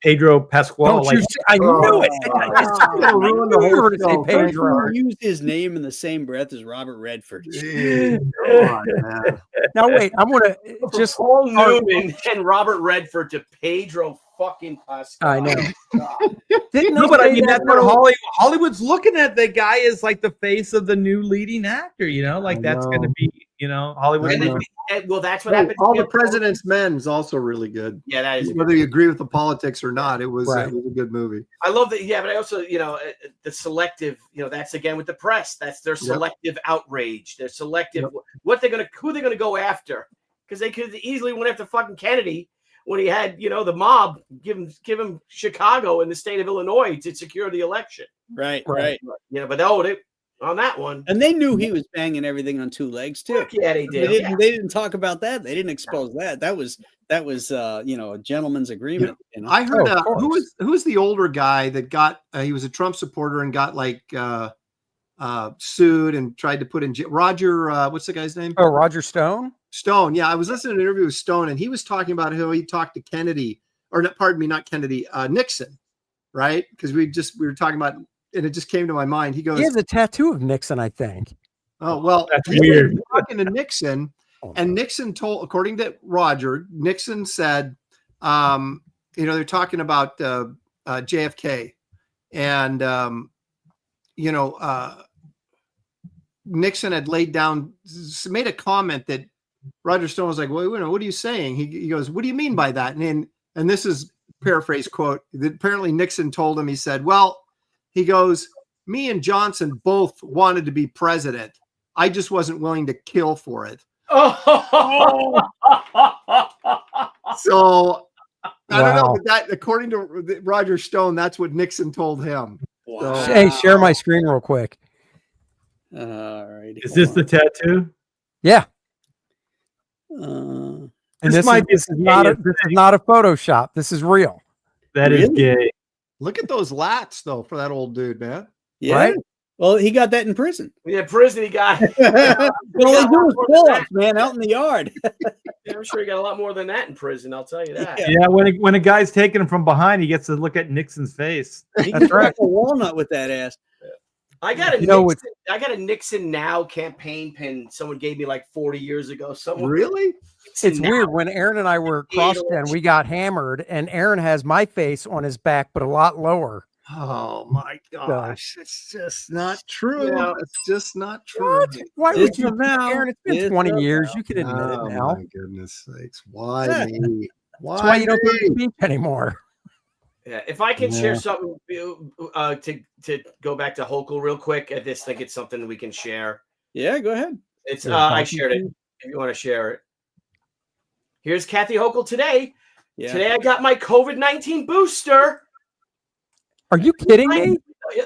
Pedro Pascual. Don't you see? I knew it. I knew you were going to say Pedro. Use his name in the same breath as Robert Redford. Jeez, come on, man. Now wait, I'm going to just Paul Newman and Robert Redford to Pedro fucking Pascal. I know. Didn't No, they but I say mean that that's what though? Hollywood's looking at. The guy is like the face of the new leading actor. You know, like that's going to be, you know, Hollywood. And then, well, that's what happened. All the President's Men is also really good. Yeah, that is. Whether you agree with the politics or not, it was Right. it was a good movie. I love that. Yeah, but I also, you know, the selective. You know, that's again with the press. That's their selective outrage. They're selective. Who they're gonna go after? Because they could easily went after fucking Kennedy when he had, you know, the mob give him Chicago and the state of Illinois to secure the election. Right. You know, but they on that one. And they knew he was banging everything on two legs too. Fuck yeah, they did. They didn't talk about that. They didn't expose that. That was you know, a gentleman's agreement. You know? I heard of who was the older guy that got he was a Trump supporter and got like sued and tried to put in Roger what's the guy's name? Oh, Roger Stone. Stone. Yeah, I was listening to an interview with Stone and he was talking about how he talked to Kennedy or not, pardon me, not Kennedy, Nixon, right? Because we were talking about, and it just came to my mind. He goes, He has a tattoo of Nixon, I think. "Oh well, That's he was weird." talking to Nixon, and Nixon told, according to Roger, Nixon said, you know, they're talking about JFK, and you know, Nixon had made a comment that Roger Stone was like, "Well, what are you saying?" He goes, "What do you mean by that?" And this is paraphrase quote that apparently Nixon told him. He said, "Well," he goes, "me and Johnson both wanted to be president. I just wasn't willing to kill for it." Oh. So I don't know, Wow. but that, according to Roger Stone, that's what Nixon told him. Wow. Hey, share my screen real quick. All right. Is this the tattoo? Yeah. Uh, And This might be this is not a Photoshop. This is real. That is Really? gay. Look at those lats, though, for that old dude, man. yeah. Right? Well, he got that in prison. Yeah, prison he got. All they do is pull-ups, man, out in the yard. Yeah, I'm sure he got a lot more than that in prison. I'll tell you that. Yeah. Yeah, when a guy's taking him from behind, he gets to look at Nixon's face. He can crack a walnut with that ass. I got a You know Nixon, I got a Nixon Now campaign pin someone gave me like 40 years ago. Someone Really? It's weird. When Aaron and I were cross-gen, we got hammered, and Aaron has my face on his back, but a lot lower. Oh my gosh, it's just not true. Yeah. It's just not true. What? Why It's would you, now. Aaron? It's been It's 20 years. You can admit Oh it now. my goodness sakes! Why Yeah. me? That's why you don't go to me? the beach anymore. Yeah, if I can Yeah. share something to go back to Hochul real quick, I just think it's something that we can share. Yeah, go ahead. It's Yeah, I shared it. If you want to share it, here's Kathy Hochul today. Yeah. Today I got my COVID-19 booster. Are you kidding me?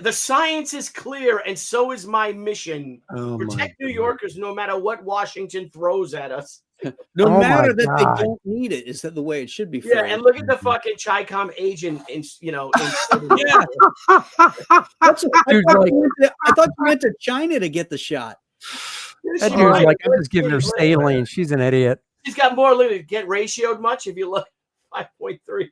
The science is clear, and so is my mission. Oh, my Protect New God. Yorkers no matter what Washington throws at us. No Oh my matter that God. they don't need it, is that the way it should be Yeah, phrased? and look at the fucking Chi-Com agent, Yeah. That's Dude's like- I thought you went to China to get the shot. That dude's like, I'm just giving her saline. She's an idiot. She's got more to get ratioed much if you look 5.3.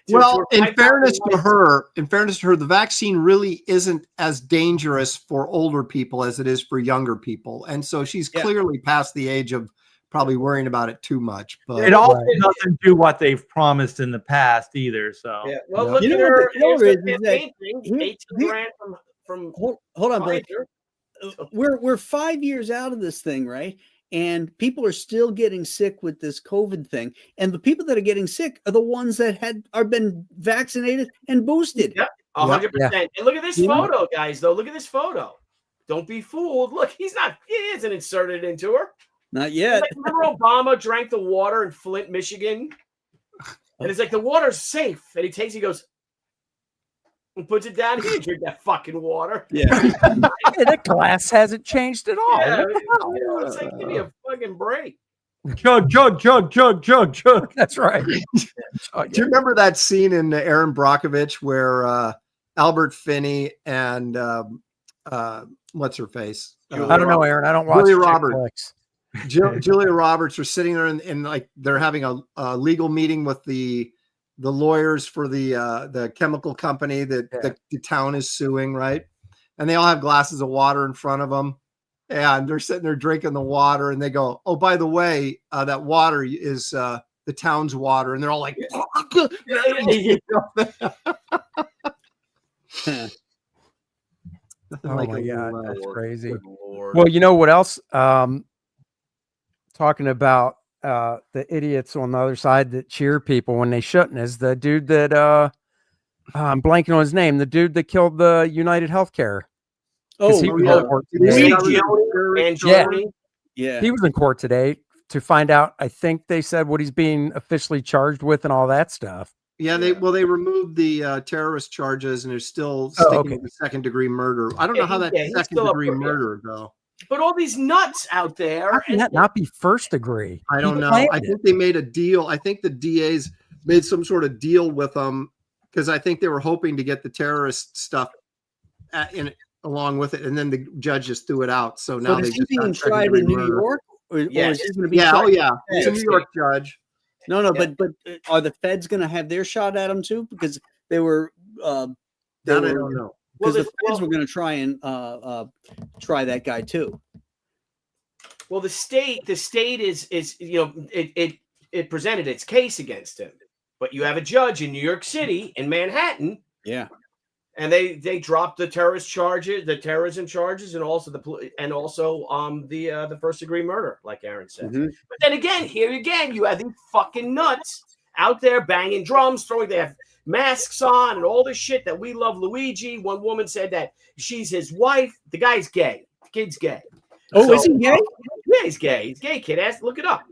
Well, in fairness to her, the vaccine really isn't as dangerous for older people as it is for younger people. And so she's clearly past the age of probably worrying about it too much. But It also doesn't do what they've promised in the past either. So Yeah. Well, Yeah. look You at know what her. the killer Here's is the that 18 grand from Hold on, Blake. Pfizer. We're 5 years out of this thing, right? And people are still getting sick with this COVID thing. And the people that are getting sick are the ones that are been vaccinated and boosted. Yep, 100%. And look at this Yeah. photo, guys. Though, look at this photo. Don't be fooled. Look, he isn't inserted into her. Not yet. Like, remember Obama drank the water in Flint, Michigan, and it's like the water's safe, and he goes and puts it down. He didn't drink that fucking water. Yeah. Hey, the glass hasn't changed at all. Yeah, What the hell? you know, it's like, give me a fucking break. chug. That's right. do you remember that scene in Aaron Brockovich where Albert Finney and what's her face? I don't know, Aaron. I don't watch Julia chick Roberts. flicks. Julia Roberts are sitting there and like they're having a legal meeting with the lawyers for the chemical company that the town is suing, right? And they all have glasses of water in front of them, and they're sitting there drinking the water, and they go, "Oh, by the way, that water is the town's water," and they're all like, Oh like my a God, little, that's crazy. Good Lord. Well, you know what else? Talking about the idiots on the other side that cheer people when they shouldn't is the dude that I'm blanking on his name. The dude that killed the United Healthcare. Oh, He was yeah. in court today. Angioni. Yeah. He was in court today to find out. I think they said what he's being officially charged with and all that stuff. Yeah, they removed the terrorist charges and they're still sticking with the second-degree murder. I don't know how that he's still second-degree up for it. murder though. But all these nuts out there. How can that not be first degree? I don't He know. planned I it. think they made a deal. I think the DAs made some sort of deal with them because I think they were hoping to get the terrorist stuff along with it, and then the judge just threw it out. So now But they is he just got being tried second-degree in New murder. York? Or Yes. is he going to be Yeah, tried? it's a New York judge. No, Yeah. but are the feds going to have their shot at him too? Because they were, That I don't know. because Well, the feds were going to try and try that guy too. Well, the state is it presented its case against him, but you have a judge in New York City in Manhattan, Yeah. and they dropped the terrorism charges, and also the first degree murder, like Aaron said. Mhm. But then again, you have these fucking nuts out there banging drums, they have masks on and all this shit that we love. Luigi, one woman said that she's his wife. The guy's gay. The kid's gay. Oh, So- is he gay? Yeah, he's gay. He's gay, kid. Look it up.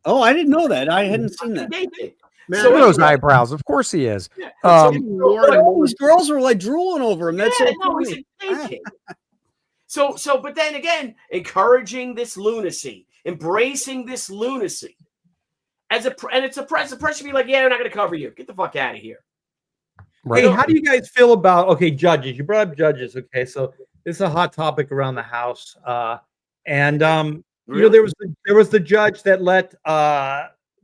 Oh, I didn't know that. I hadn't seen that. Gay kid. Man, So Look at those anyway- eyebrows. Of course he is. Yeah. more and more. These girls were like drooling over him. That's Yeah, so no, he's funny. a gay kid. So, but then again, encouraging this lunacy, embracing this lunacy, and it's a press. The press should be like, "Yeah, we're not going to cover you. Get the fuck out of here." Right. Hey, how do you guys feel about judges? You brought up judges. Okay, so this is a hot topic around the house. And there was the judge that let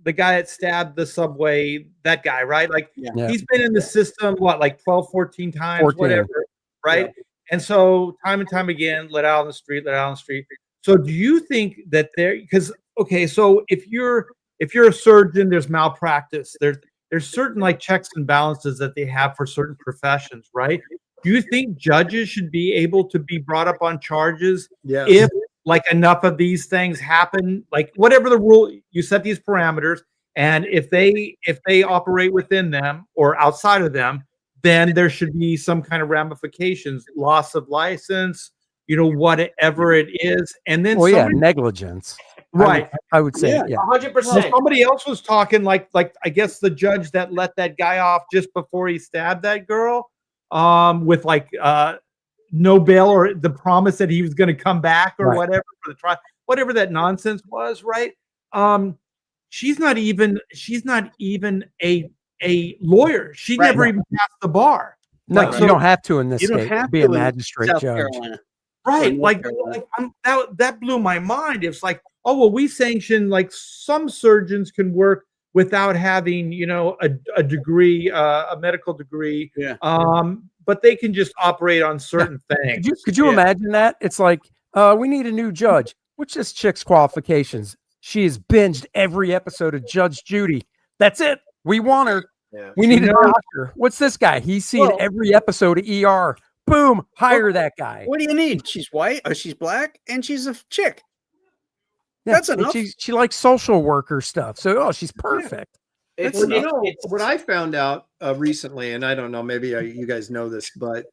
the guy that stabbed the subway, that guy, right? Like Yeah. he's been in the system, like 12, 14 times, 14. whatever, right? And so time and time again, let out on the street. So do you think that so if you're a surgeon, there's malpractice. There's certain like checks and balances that they have for certain professions, right? Do you think judges should be able to be brought up on charges Yeah. if like enough of these things happen, like whatever the rule, you set these parameters, and if they operate within them or outside of them, then there should be some kind of ramifications, loss of license, whatever it is. And then negligence. right. I would say, yeah. 100%. Somebody else was talking like I guess the judge that let that guy off just before he stabbed that girl. with like no bail or the promise that he was going to come back or whatever for the trial, whatever that nonsense was, right? She's not even a lawyer. She never even passed the bar. No, Like, you don't have to in this You don't state have be to a in magistrate South judge. Carolina. right. North Like, Carolina. that blew my mind. It's like, oh, well, we sanction like some surgeons can work without having, you know, a degree, a medical degree. Yeah. But they can just operate on certain things. Could you imagine that? It's like, we need a new judge. What's this chick's qualifications? She has binged every episode of Judge Judy. That's it. We want her. Yeah. We need a doctor. What's this guy? He's seen every episode of ER. Boom, hire that guy. What do you need? She's white, or she's black, and she's a chick. Yeah, That's and enough. she likes social worker stuff. So, she's perfect. It's, Well, you it's- know, it's- what I found out recently, and I don't know, maybe you guys know this, but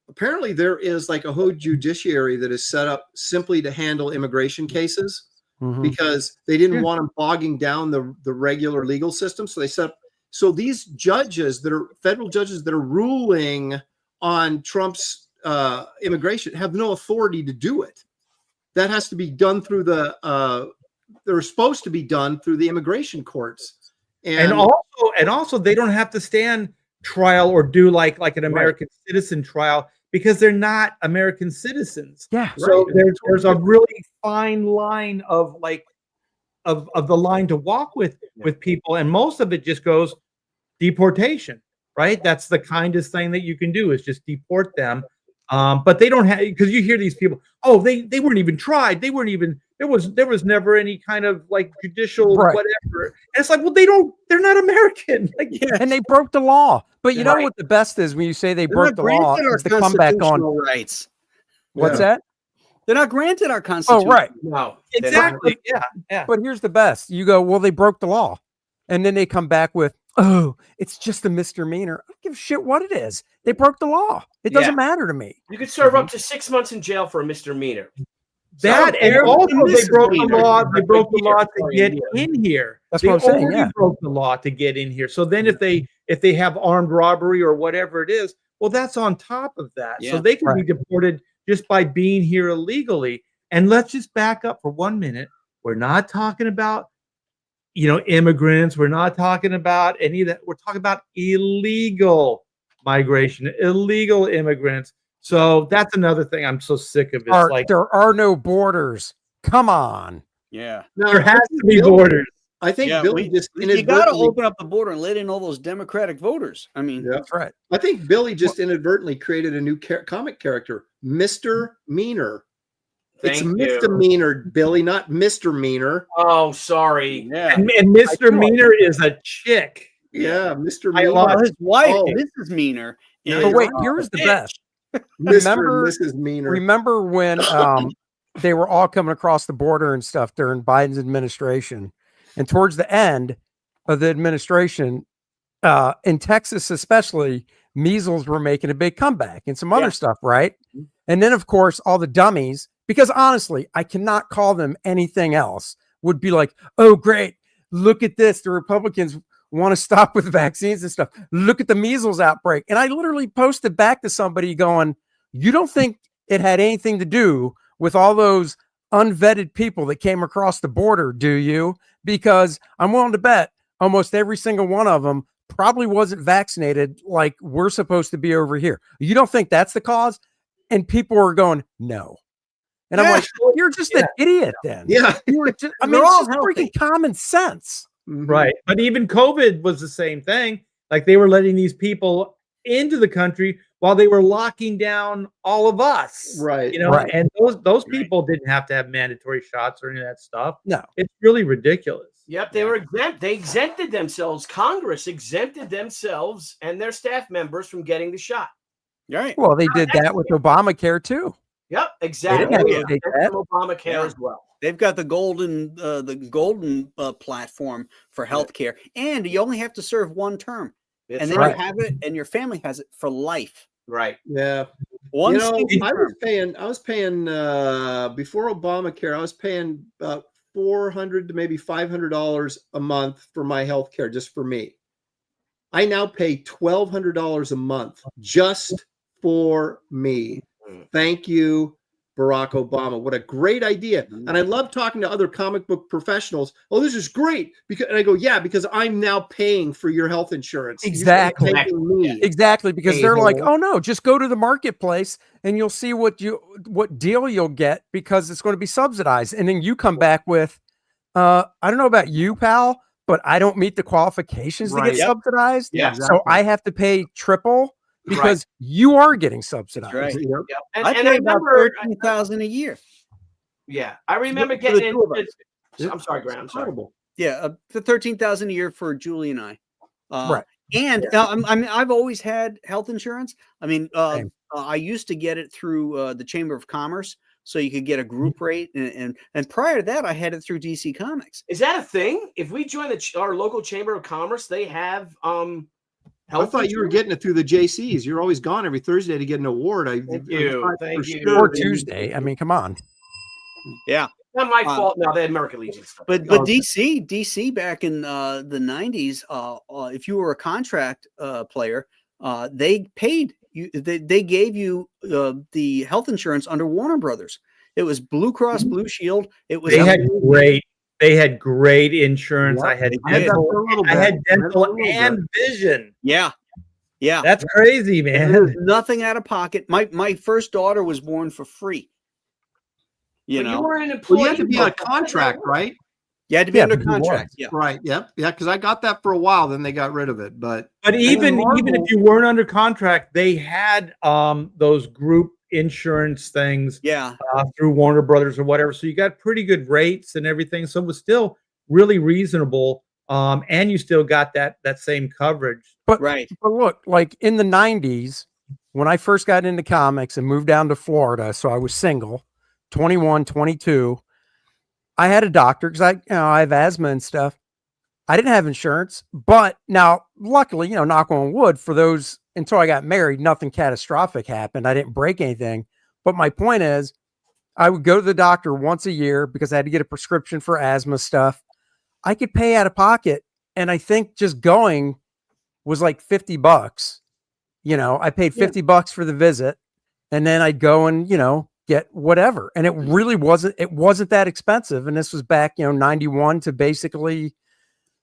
apparently there is like a whole judiciary that is set up simply to handle immigration cases Mhm. because they didn't want them bogging down the regular legal system. So they set up, so these judges that are federal judges that are ruling on Trump's immigration have no authority to do it. That has to be done through they're supposed to be done through the immigration courts. And also they don't have to stand trial or do like an American citizen trial because they're not American citizens. Yeah. So there's a really fine line of like of the line to walk with people, and most of it just goes deportation, right? That's the kindest thing that you can do is just deport them. But they don't have, because you hear these people, oh, they weren't even tried. They weren't even, there was never any kind of like judicial whatever. And it's like, well, they're not American. Like, And they broke the law. But you know what the best is when you say they broke the law is to come back on. Rights. What's that? They're not granted our constitution. Oh, right. No. exactly. Yeah. But here's the best. You go, well, they broke the law. And then they come back with, oh, it's just a misdemeanor. I don't give a shit what it is. They broke the law. It doesn't matter to me. You could serve up to 6 months in jail for a misdemeanor. That and also they broke the law. They broke the law to get in here. That's what I'm saying. They broke the law to get in here. So then, if they have armed robbery or whatever it is, well, that's on top of that. So they can be deported just by being here illegally. And let's just back up for 1 minute. We're not talking about, immigrants. We're not talking about any of that. We're talking about illegal migration, illegal immigrants. So that's another thing I'm so sick of. It's like there are no borders. Come on. Yeah. Now, there has to be borders. I think Billy just you got to inadvertently open up the border and let in all those Democratic voters. I mean, That's right. I think Billy just inadvertently created a new comic character, Mr. Meaner. It's Thank you. misdemeanor, Billy, not Mr. Meaner. Oh, sorry. yeah. And Mr. Meaner is a chick. Yeah, Mr. I Meaner. love His wife, Oh. Mrs. Meaner. Yeah, But wait, you're here right. was the best. Mr. Remember- and Mrs. Meaner. Remember when they were all coming across the border and stuff during Biden's administration, and towards the end of the administration, in Texas especially, measles were making a big comeback and some other stuff, right? And then, of course, all the dummies, because honestly, I cannot call them anything else, would be like, oh, great, look at this. The Republicans want to stop with vaccines and stuff. Look at the measles outbreak. And I literally posted back to somebody going, you don't think it had anything to do with all those unvetted people that came across the border, do you? Because I'm willing to bet almost every single one of them probably wasn't vaccinated like we're supposed to be over here. You don't think that's the cause? And people are going, no. And I'm like, well, you're just an idiot then. Yeah. You were just, I And mean, they're it's all just freaking common sense. Mhm. Right. But even COVID was the same thing. Like they were letting these people into the country while they were locking down all of us. Right. Right. And those people didn't have to have mandatory shots or any of that stuff. No. It's really ridiculous. Yep, they were exempt. They exempted themselves. Congress exempted themselves and their staff members from getting the shot. Right. Well, they did that with Obamacare too. Yep, exactly. didn't have to Yeah. take And that. from Obamacare Yeah. as well. They've got the golden platform for healthcare, and you only have to serve one term, That's and then right. you have it, and your family has it for life. Right. Yeah. One You know, single I term. was paying before Obamacare, I was paying about $400 to maybe $500 a month for my health care just for me. I now pay $1,200 a month just for me. Thank you, Barack Obama. What a great idea. And I love talking to other comic book professionals. Oh, this is great. And I go, yeah, because I'm now paying for your health insurance. Exactly. Me. Exactly. Because they're like, A-hole. oh no, just go to the marketplace and you'll see what deal you'll get because it's going to be subsidized. And then you come back with, I don't know about you, pal, but I don't meet the qualifications to get subsidized. Yeah. So I have to pay triple because you are getting subsidized. Right. Yep. And I I pay about remember, $13,000 a year. yeah, I remember For the getting two of us. into. I'm sorry, Graham. I'm sorry. Incredible. Yeah, for $13,000 a year for Julie and I. Right. And I mean, I've always had health insurance. I mean, Same. I used to get it through the Chamber of Commerce, so you could get a group rate. And prior to that, I had it through DC Comics. Is that a thing? If we join our local Chamber of Commerce, they have I health thought you were insurance? getting it through the JCs. You're always gone every Thursday to get an award. Thank you. Thank you. Or Tuesday. I mean, come on. Yeah. Not my fault. No, they had American Legion stuff. But DC back in the 90s, if you were a contract player, they paid you. They gave you the health insurance under Warner Brothers. It was Blue Cross Blue Shield. It was They had great insurance. Yep, I had they did. dental and vision. Yeah. That's crazy, man. There was nothing out of pocket. My first daughter was born for free. You But know, you were an employee. Well, you have to be on a contract, right? you had to be Yeah, under but he contract. was. Yeah. Right. Yep. Yeah. Because I got that for a while, then they got rid of it. But Even Marvel- if you weren't under contract, they had those group insurance things Yeah. through Warner Brothers or whatever. So you got pretty good rates and everything. So it was still really reasonable. And you still got that same coverage. But look, like in the 90s, when I first got into comics and moved down to Florida, so I was single, 21, 22. I had a doctor because I have asthma and stuff. I didn't have insurance, but now luckily, knock on wood, for those until I got married, nothing catastrophic happened. I didn't break anything. But my point is, I would go to the doctor once a year because I had to get a prescription for asthma stuff. I could pay out of pocket. And I think just going was like $50. I paid $50 for the visit, and then I'd go and, get whatever. And it really wasn't that expensive. And this was back, 91 to basically,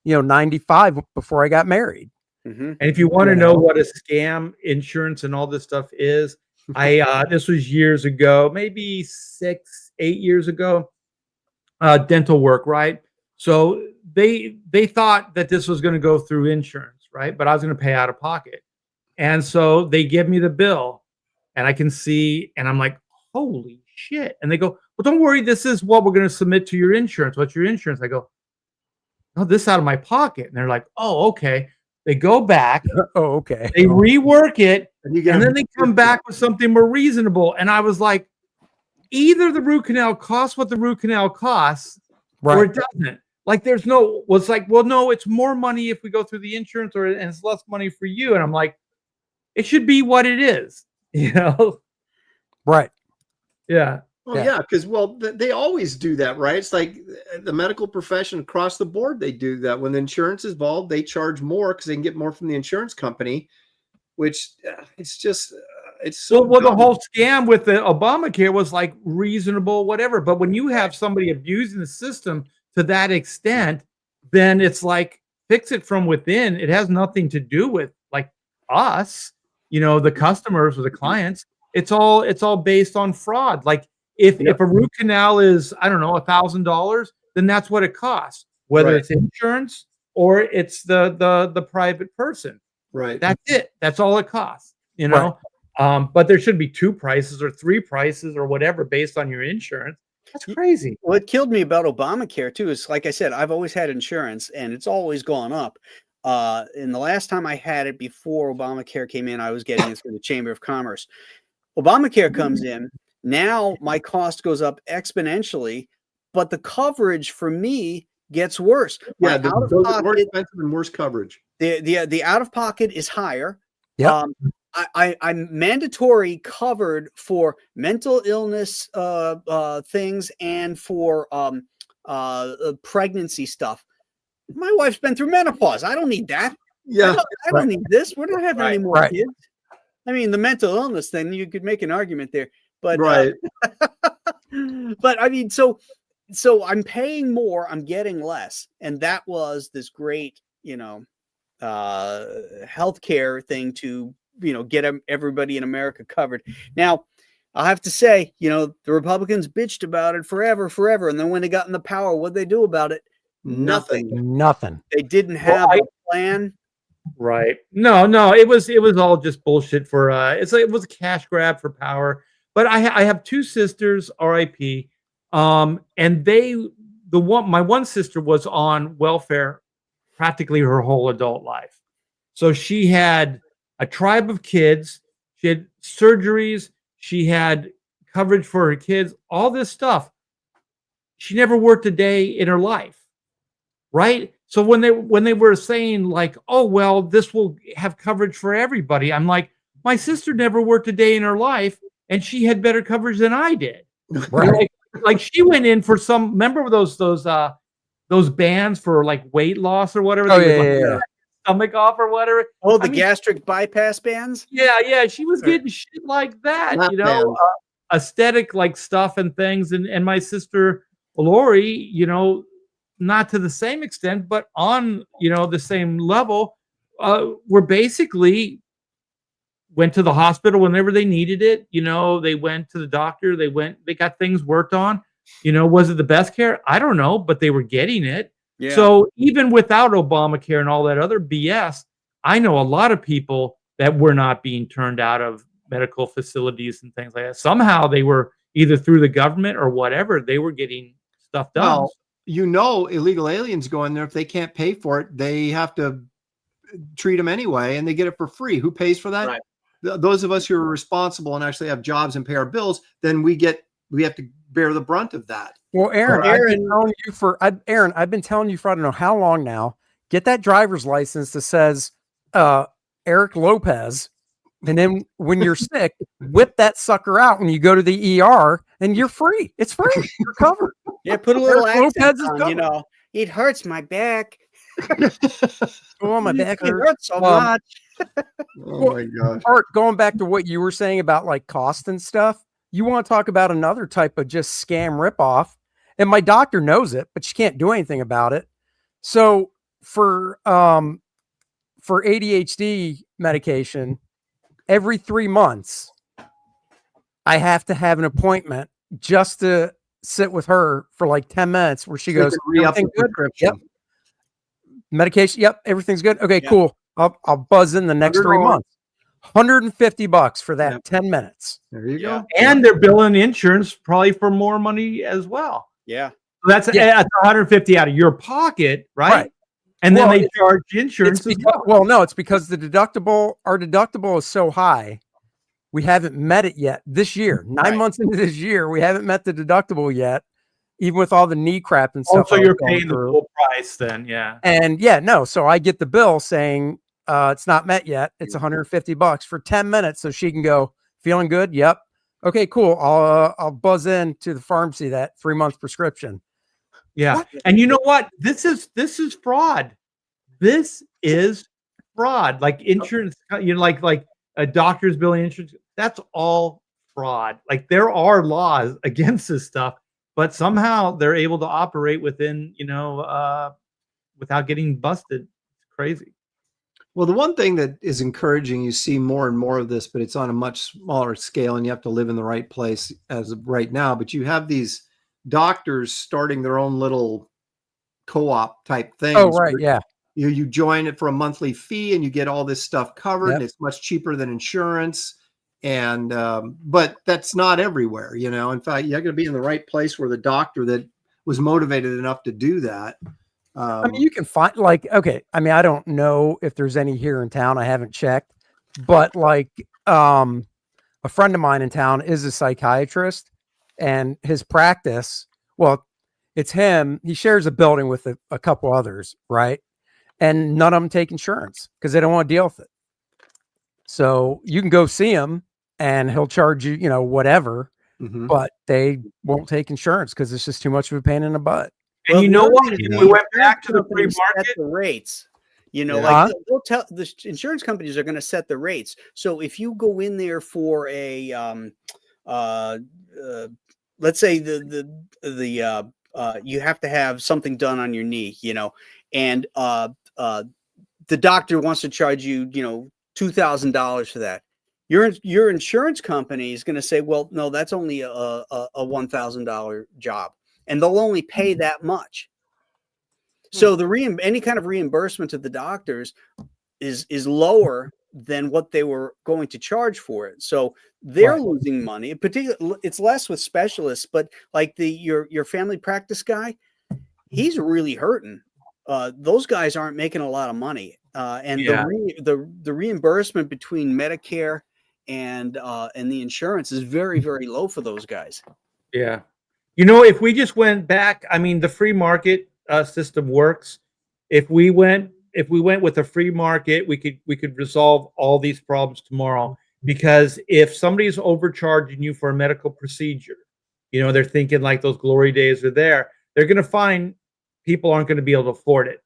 95 before I got married. Mm-hmm. And if you want to know what a scam insurance and all this stuff is, this was years ago, maybe 6-8 years ago, dental work, right? So they thought that this was going to go through insurance, right? But I was going to pay out of pocket. And so they give me the bill and I can see, and I'm like, holy shit. And they go, well, don't worry. This is what we're going to submit to your insurance. What's your insurance? I go, no, this is out of my pocket. And they're like, oh, okay. They go back. Oh, okay. They rework it. and And then they come back with something more reasonable. And I was like, either the root canal costs what the root canal costs, or it doesn't. Like it's like, well, no, it's more money if we go through the insurance, and it's less money for you. And I'm like, it should be what it is, Right. Yeah. Well, yeah, because they always do that, right? It's like the medical profession across the board. They do that. When the insurance is involved, they charge more because they can get more from the insurance company, which it's just it's so. Well, the whole scam with the Obamacare was like reasonable, whatever. But when you have somebody abusing the system to that extent, then it's like fix it from within. It has nothing to do with like us, the customers or the clients. It's all based on fraud. Like if a root canal is, I don't know, $1,000, then that's what it costs, whether it's insurance or it's the private person. Right. That's it. That's all it costs, but there should be 2 prices or 3 prices or whatever based on your insurance. That's crazy. What killed me about Obamacare too is, like I said, I've always had insurance and it's always gone up. And the last time I had it before Obamacare came in, I was getting it through the Chamber of Commerce. Obamacare comes in. Now my cost goes up exponentially, but the coverage for me gets worse. Yeah, My more expensive and worse coverage. The out of pocket is higher. Yep. I'm mandatory covered for mental illness things and for pregnancy stuff. My wife's been through menopause. I don't need that. Yeah. I don't need this. We're not having any more Right. kids. I mean, the mental illness thing, you could make an argument there, but Right. but I mean, so I'm paying more, I'm getting less, and that was this great, healthcare thing to get everybody in America covered. Now, I'll have to say, the Republicans bitched about it forever, and then when they got in the power, what'd they do about it? Nothing. Nothing. They didn't have a plan. Right. No, it was all just bullshit for it was a cash grab for power. But I have two sisters, RIP. And my one sister was on welfare practically her whole adult life. So she had a tribe of kids, she had surgeries, she had coverage for her kids, all this stuff. She never worked a day in her life. Right? So when they were saying like, oh, well, this will have coverage for everybody, I'm like, my sister never worked a day in her life and she had better coverage than I did. Right. Like she went in for remember those bands for like weight loss or whatever? Oh, They would, yeah. like, stomach off or whatever. Oh, the gastric bypass bands? Yeah. She was getting shit like that, aesthetic like stuff and things. And my sister Lori, not to the same extent, but on, the same level, were basically went to the hospital whenever they needed it. They went to the doctor, they got things worked on. Was it the best care? I don't know, but they were getting it. Yeah. So even without Obamacare and all that other BS, I know a lot of people that were not being turned out of medical facilities and things like that. Somehow they were either through the government or whatever, they were getting stuff done. Well, illegal aliens go in there. If they can't pay for it, they have to treat them anyway, and they get it for free. Who pays for that? Right. Those of us who are responsible and actually have jobs and pay our bills, then we have to bear the brunt of that. Well, Aaron, I've been telling you for I don't know how long now. Get that driver's license that says Eric Lopez, and then when you're sick, whip that sucker out when you go to the ER, and you're free. It's free. You're covered. Yeah, put a little Eric accent Lopez is on, covered. It hurts my back. Oh, my back It hurts so much. Oh my God. Art, going back to what you were saying about like cost and stuff, you want to talk about another type of just scam ripoff. And my doctor knows it, but she can't do anything about it. So for ADHD medication, every 3 months, I have to have an appointment just to sit with her for like 10 minutes where she goes, everything good? Yep. Medication. Yep. Everything's good. Okay, cool. I'll buzz in the next 3 months. $150 for that 10 minutes. There you go. And they're billing insurance probably for more money as well. Yeah. So that's 150 out of your pocket, right? And then they charge insurance as well. Well, no, it's because our deductible is so high. We haven't met it yet this year. 9 months into this year, we haven't met the deductible yet, even with all the knee crap and stuff. So you're paying the full price then, yeah. And so I get the bill saying it's not met yet. It's $150 for 10 minutes. So she can go, feeling good? Yep. Okay, cool. I'll buzz in to the pharmacy that 3 month prescription. Yeah. What? And you know what? This is fraud. This is fraud. Like insurance, like a doctor's billing insurance. That's all fraud. Like there are laws against this stuff, but somehow they're able to operate within, without getting busted. It's crazy. Well, the one thing that is encouraging, you see more and more of this, but it's on a much smaller scale and you have to live in the right place as of right now. But you have these doctors starting their own little co-op type things. Oh, right. Yeah. You join it for a monthly fee and you get all this stuff covered. And it's much cheaper than insurance. And, but that's not everywhere, in fact, you're going to be in the right place where the doctor that was motivated enough to do that. I mean, you can find I don't know if there's any here in town. I haven't checked, but like, a friend of mine in town is a psychiatrist and his practice, well, it's him. He shares a building with a couple others. Right. And none of them take insurance because they don't want to deal with it. So you can go see him and he'll charge you, whatever, but they won't take insurance because it's just too much of a pain in the butt. And you know what? If we went back to the free market, the rates, You know, Yeah. like they'll tell the insurance companies are going to set the rates. So if you go in there for a, let's say you have to have something done on your knee, you know, and the doctor wants to charge you, you know, $2,000 for that. Your insurance company is going to say, well, no, that's only a $1,000 job, and they'll only pay that much. So any kind of reimbursement to the doctors is lower than what they were going to charge for it. So they're losing money. Particularly, it's less with specialists, but like your family practice guy, he's really hurting. Those guys aren't making a lot of money, and the reimbursement between Medicare and the insurance is very, very low for those guys. Yeah. You know, if we just went back, I mean, the free market system works. If we went with a free market, we could resolve all these problems tomorrow. Because if somebody's overcharging you for a medical procedure, you know, they're thinking like those glory days are there. They're going to find people aren't going to be able to afford it.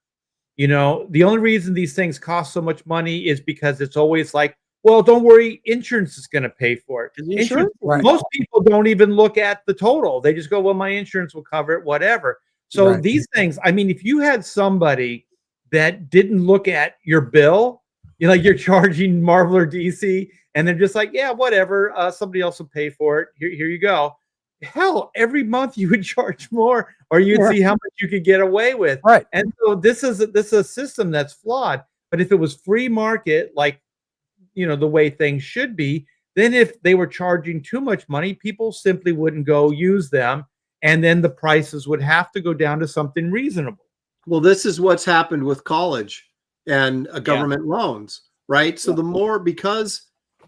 You know, the only reason these things cost so much money is because it's always like, well, don't worry, insurance is going to pay for it. Insurance, most people don't even look at the total. They just go, well, my insurance will cover it, whatever. So these things, I mean, if you had somebody that didn't look at your bill, you know, like you're charging Marvel or DC, and they're just like, yeah, whatever, somebody else will pay for it. Here you go. Hell, every month you would charge more, or you'd see how much you could get away with. Right. And so this is a system that's flawed. But if it was free market, like, you know, the way things should be, then if they were charging too much money, people simply wouldn't go use them. And then the prices would have to go down to something reasonable. Well, this is what's happened with college and government loans, right? So the more, because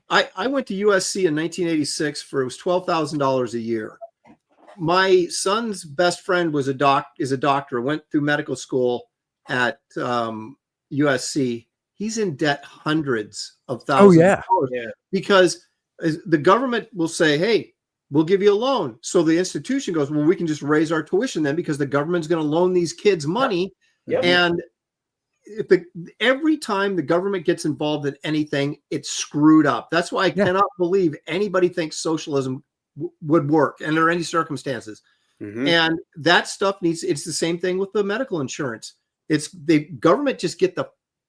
I went to USC in 1986 for, it was $12,000 a year. My son's best friend was is a doctor, went through medical school at USC. He's in debt hundreds of thousands of dollars because the government will say, hey, we'll give you a loan. So the institution goes, well, we can just raise our tuition then because the government's going to loan these kids money. And every time the government gets involved in anything, it's screwed up. That's why I cannot believe anybody thinks socialism would work under any circumstances. And that stuff it's the same thing with the medical insurance. It's the government just get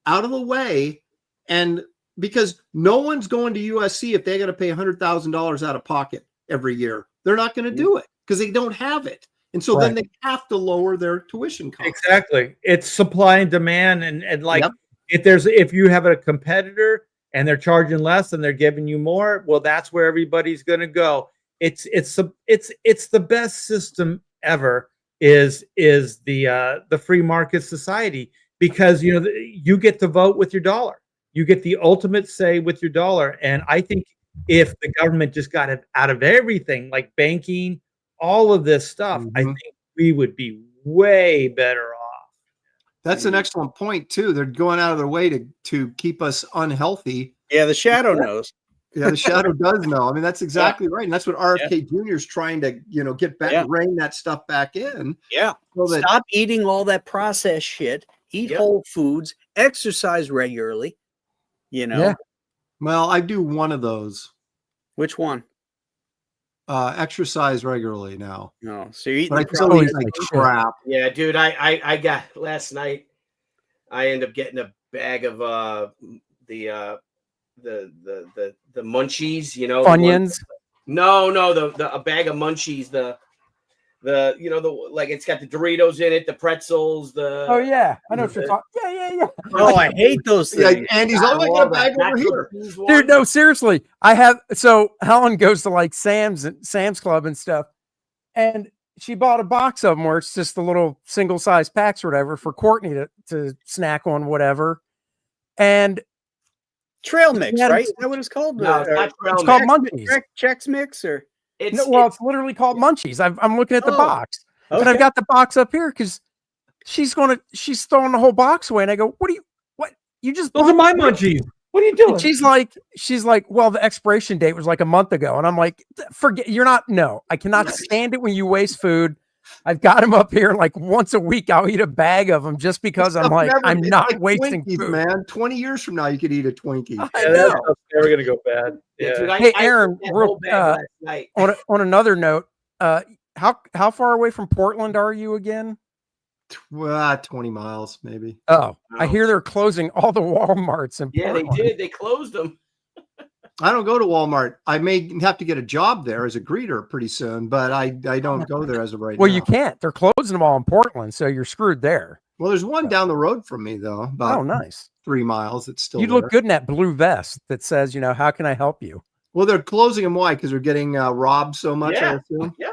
out of the way, and because no one's going to USC if they got to pay $100,000 out of pocket every year. They're not going to do it because they don't have it. And so then they have to lower their tuition costs. Exactly. It's supply and demand. And like if you have a competitor and they're charging less and they're giving you more, well, that's where everybody's going to go. It's the best system ever is the free market society, because you know you get to vote with your dollar. You get the ultimate say with your dollar. And I think if the government just got it out of everything, like banking, all of this stuff, I think we would be way better off. That's an excellent point too. They're going out of their way to keep us unhealthy. Yeah, the shadow knows. Yeah, the shadow does know. I mean, that's exactly right. And that's what RFK Jr. is trying to, you know, get back, rein that stuff back in. Yeah. So that, stop eating all that processed shit. Eat whole foods. Exercise regularly. You know. Yeah. Well, I do one of those. Which one? Exercise regularly now. No, so you're eating. But I still eat like crap. Yeah, dude. I got last night. I ended up getting a bag of the munchies, you know, Funyuns. No, a bag of munchies, the you know, the like it's got the Doritos in it, the pretzels, the Oh yeah, I know what you're talking. Yeah. Oh, I hate those things. Yeah, Andy's all like a bag over here. Dude, no, seriously. So Helen goes to like Sam's Club and stuff, and she bought a box of them where it's just the little single size packs or whatever for Courtney to snack on, whatever. And trail mix, right? Is that what it's called? No, it's not trail it's mix. called Munchies. Chex Mix, or it's literally called Munchies. I'm looking at the box, and I've got the box up here because she's throwing the whole box away, and I go, what you just those are my munchies. What are you doing? And she's like, well, the expiration date was like a month ago, and I'm like, forget. I cannot stand it when you waste food. I've got them up here like once a week. I'll eat a bag of them just because I'm like, I'm It's not like wasting Twinkies, food. man. 20 years from now, you could eat a Twinkie. I Yeah, know. that's never gonna go bad. Yeah, dude, Hey, I Aaron, ate that whole bag last night. on another note, how far away from Portland are you again? 20 miles, maybe. Oh, I hear they're closing all the Walmarts in Yeah, they Portland. did. They closed them. I don't go to Walmart. I may have to get a job there as a greeter pretty soon, but I don't go there as of right Well, now. you can't. They're closing them all in Portland, so you're screwed there. Well, there's one down the road from me, though, about Oh, nice. 3 miles. It's still You'd there. look good in that blue vest that says, how can I help you? Well, they're closing them. Why? Because they're getting robbed so much, I Yeah. assume. Yeah.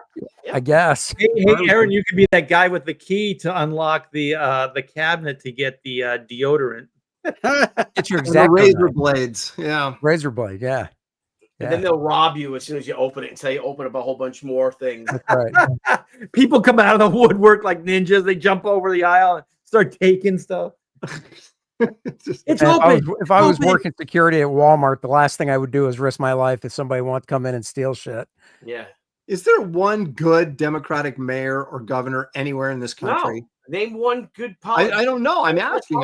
I guess. Hey, Aaron, you could be that guy with the key to unlock the cabinet to get the deodorant. It's your And the exact razor blades. Yeah. razor blade. Yeah. And then they'll rob you as soon as you open it and tell you open up a whole bunch more things. That's right. People come out of the woodwork like ninjas. They jump over the aisle and start taking stuff. Just- It's And open. if I was Open. working security at Walmart, the last thing I would do is risk my life if somebody wanted to come in and steal shit. Yeah. Is there one good Democratic mayor or governor anywhere in this country? No. Name one good politician. I don't know. I'm asking.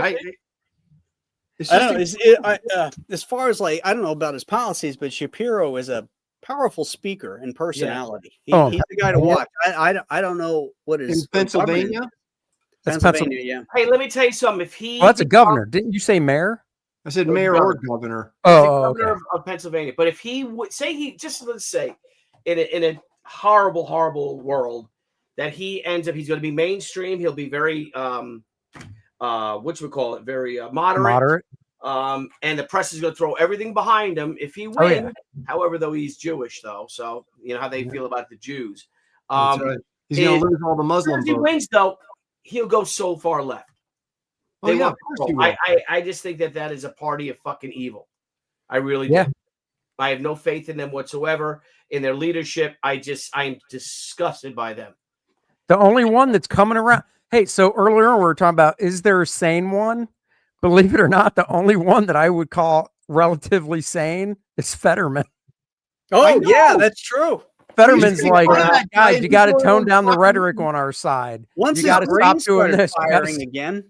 It's I just don't know. As far as I don't know about his policies, but Shapiro is a powerful speaker and personality. He's the guy to watch. I don't know what in is Pennsylvania. That's Pennsylvania, yeah. Hey, let me tell you something. If he Well, that's a governor. Didn't you say mayor? I said mayor or governor. He's the Oh, governor okay. of Pennsylvania. But if he would say let's say in a horrible, horrible world that he ends up, he's going to be mainstream. He'll be very very moderate. And the press is going to throw everything behind him if he wins. However, though he's Jewish, though, so you know how they feel about the Jews. That's right. He's going to lose all the Muslim If he votes. wins, though, he'll go so far left. Oh, yeah, of course he will. I just think that is a party of fucking evil. I really do. Yeah. I have no faith in them whatsoever in their leadership. I'm disgusted by them. The only one that's coming around. Hey, so earlier we were talking about, is there a sane one? Believe it or not, the only one that I would call relatively sane is Fetterman. Oh, yeah, that's true. Fetterman's like, that guy guys, you got to before tone the down the fucking- rhetoric on our side. Once You his gotta brain stop doing started this. You gotta firing again.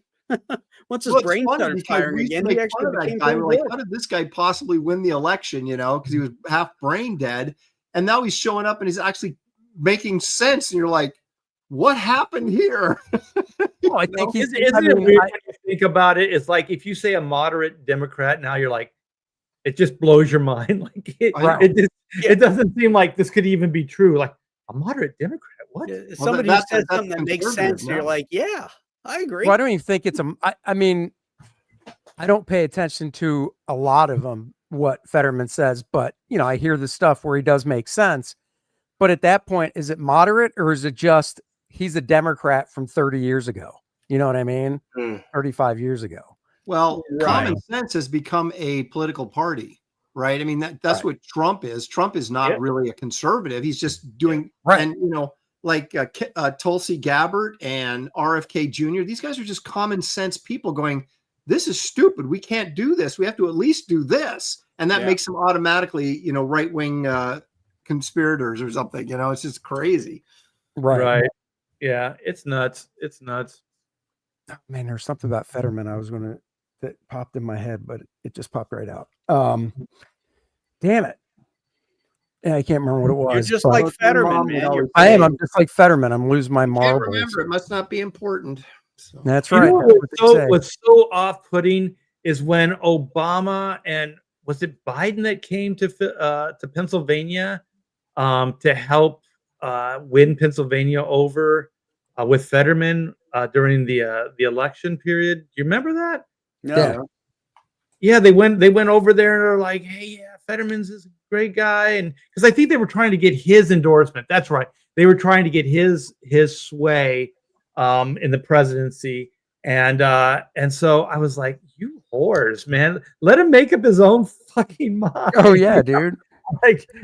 Once his Well, it's brain funny started because firing we used to again, make he fun actually of that became guy. pretty We're like, good. how did this guy possibly win the election? Because he was half brain dead, and now he's showing up and he's actually making sense. And you're like, what happened here? Well, I think he's. Isn't I it mean, weird when you think about it? It's like if you say a moderate Democrat, now you're like, it just blows your mind. Like it doesn't seem like this could even be true. Like a moderate Democrat, what? Somebody that's- says that's something that makes conservative, sense, and you're no. like, yeah, I agree. Well, I don't even think it's I mean, I don't pay attention to a lot of them, what Fetterman says, but I hear the stuff where he does make sense. But at that point, is it moderate or is it just he's a Democrat from 30 years ago? You know what I mean? 35 years ago. Well, Right. common sense has become a political party, right? I mean, that's what Trump is. Trump is not really a conservative. He's just doing, and like Tulsi Gabbard and RFK Jr., these guys are just common sense people going, this is stupid. We can't do this. We have to at least do this. And that makes them automatically, right-wing conspirators or something. It's just crazy. Right. Yeah, it's nuts. It's nuts. Man, there's something about Fetterman that popped in my head, but it just popped right out. Damn it. Yeah, I can't remember what it was. You're just but- like Fetterman, man. I am. I'm just like Fetterman. I'm losing my Can't marbles. remember. It must not be important. So. That's You right. know That's what they say. what's so off-putting is when Obama and was it Biden that came to Pennsylvania to help win Pennsylvania over with Fetterman during the election period. Do you remember that? No. Yeah, they went over there and they're like, hey, yeah, Fetterman's is a great guy, and because I think they were trying to get his endorsement. That's right, they were trying to get his sway in the presidency, and so I was like, you whores, man, let him make up his own fucking mind. Oh yeah, dude.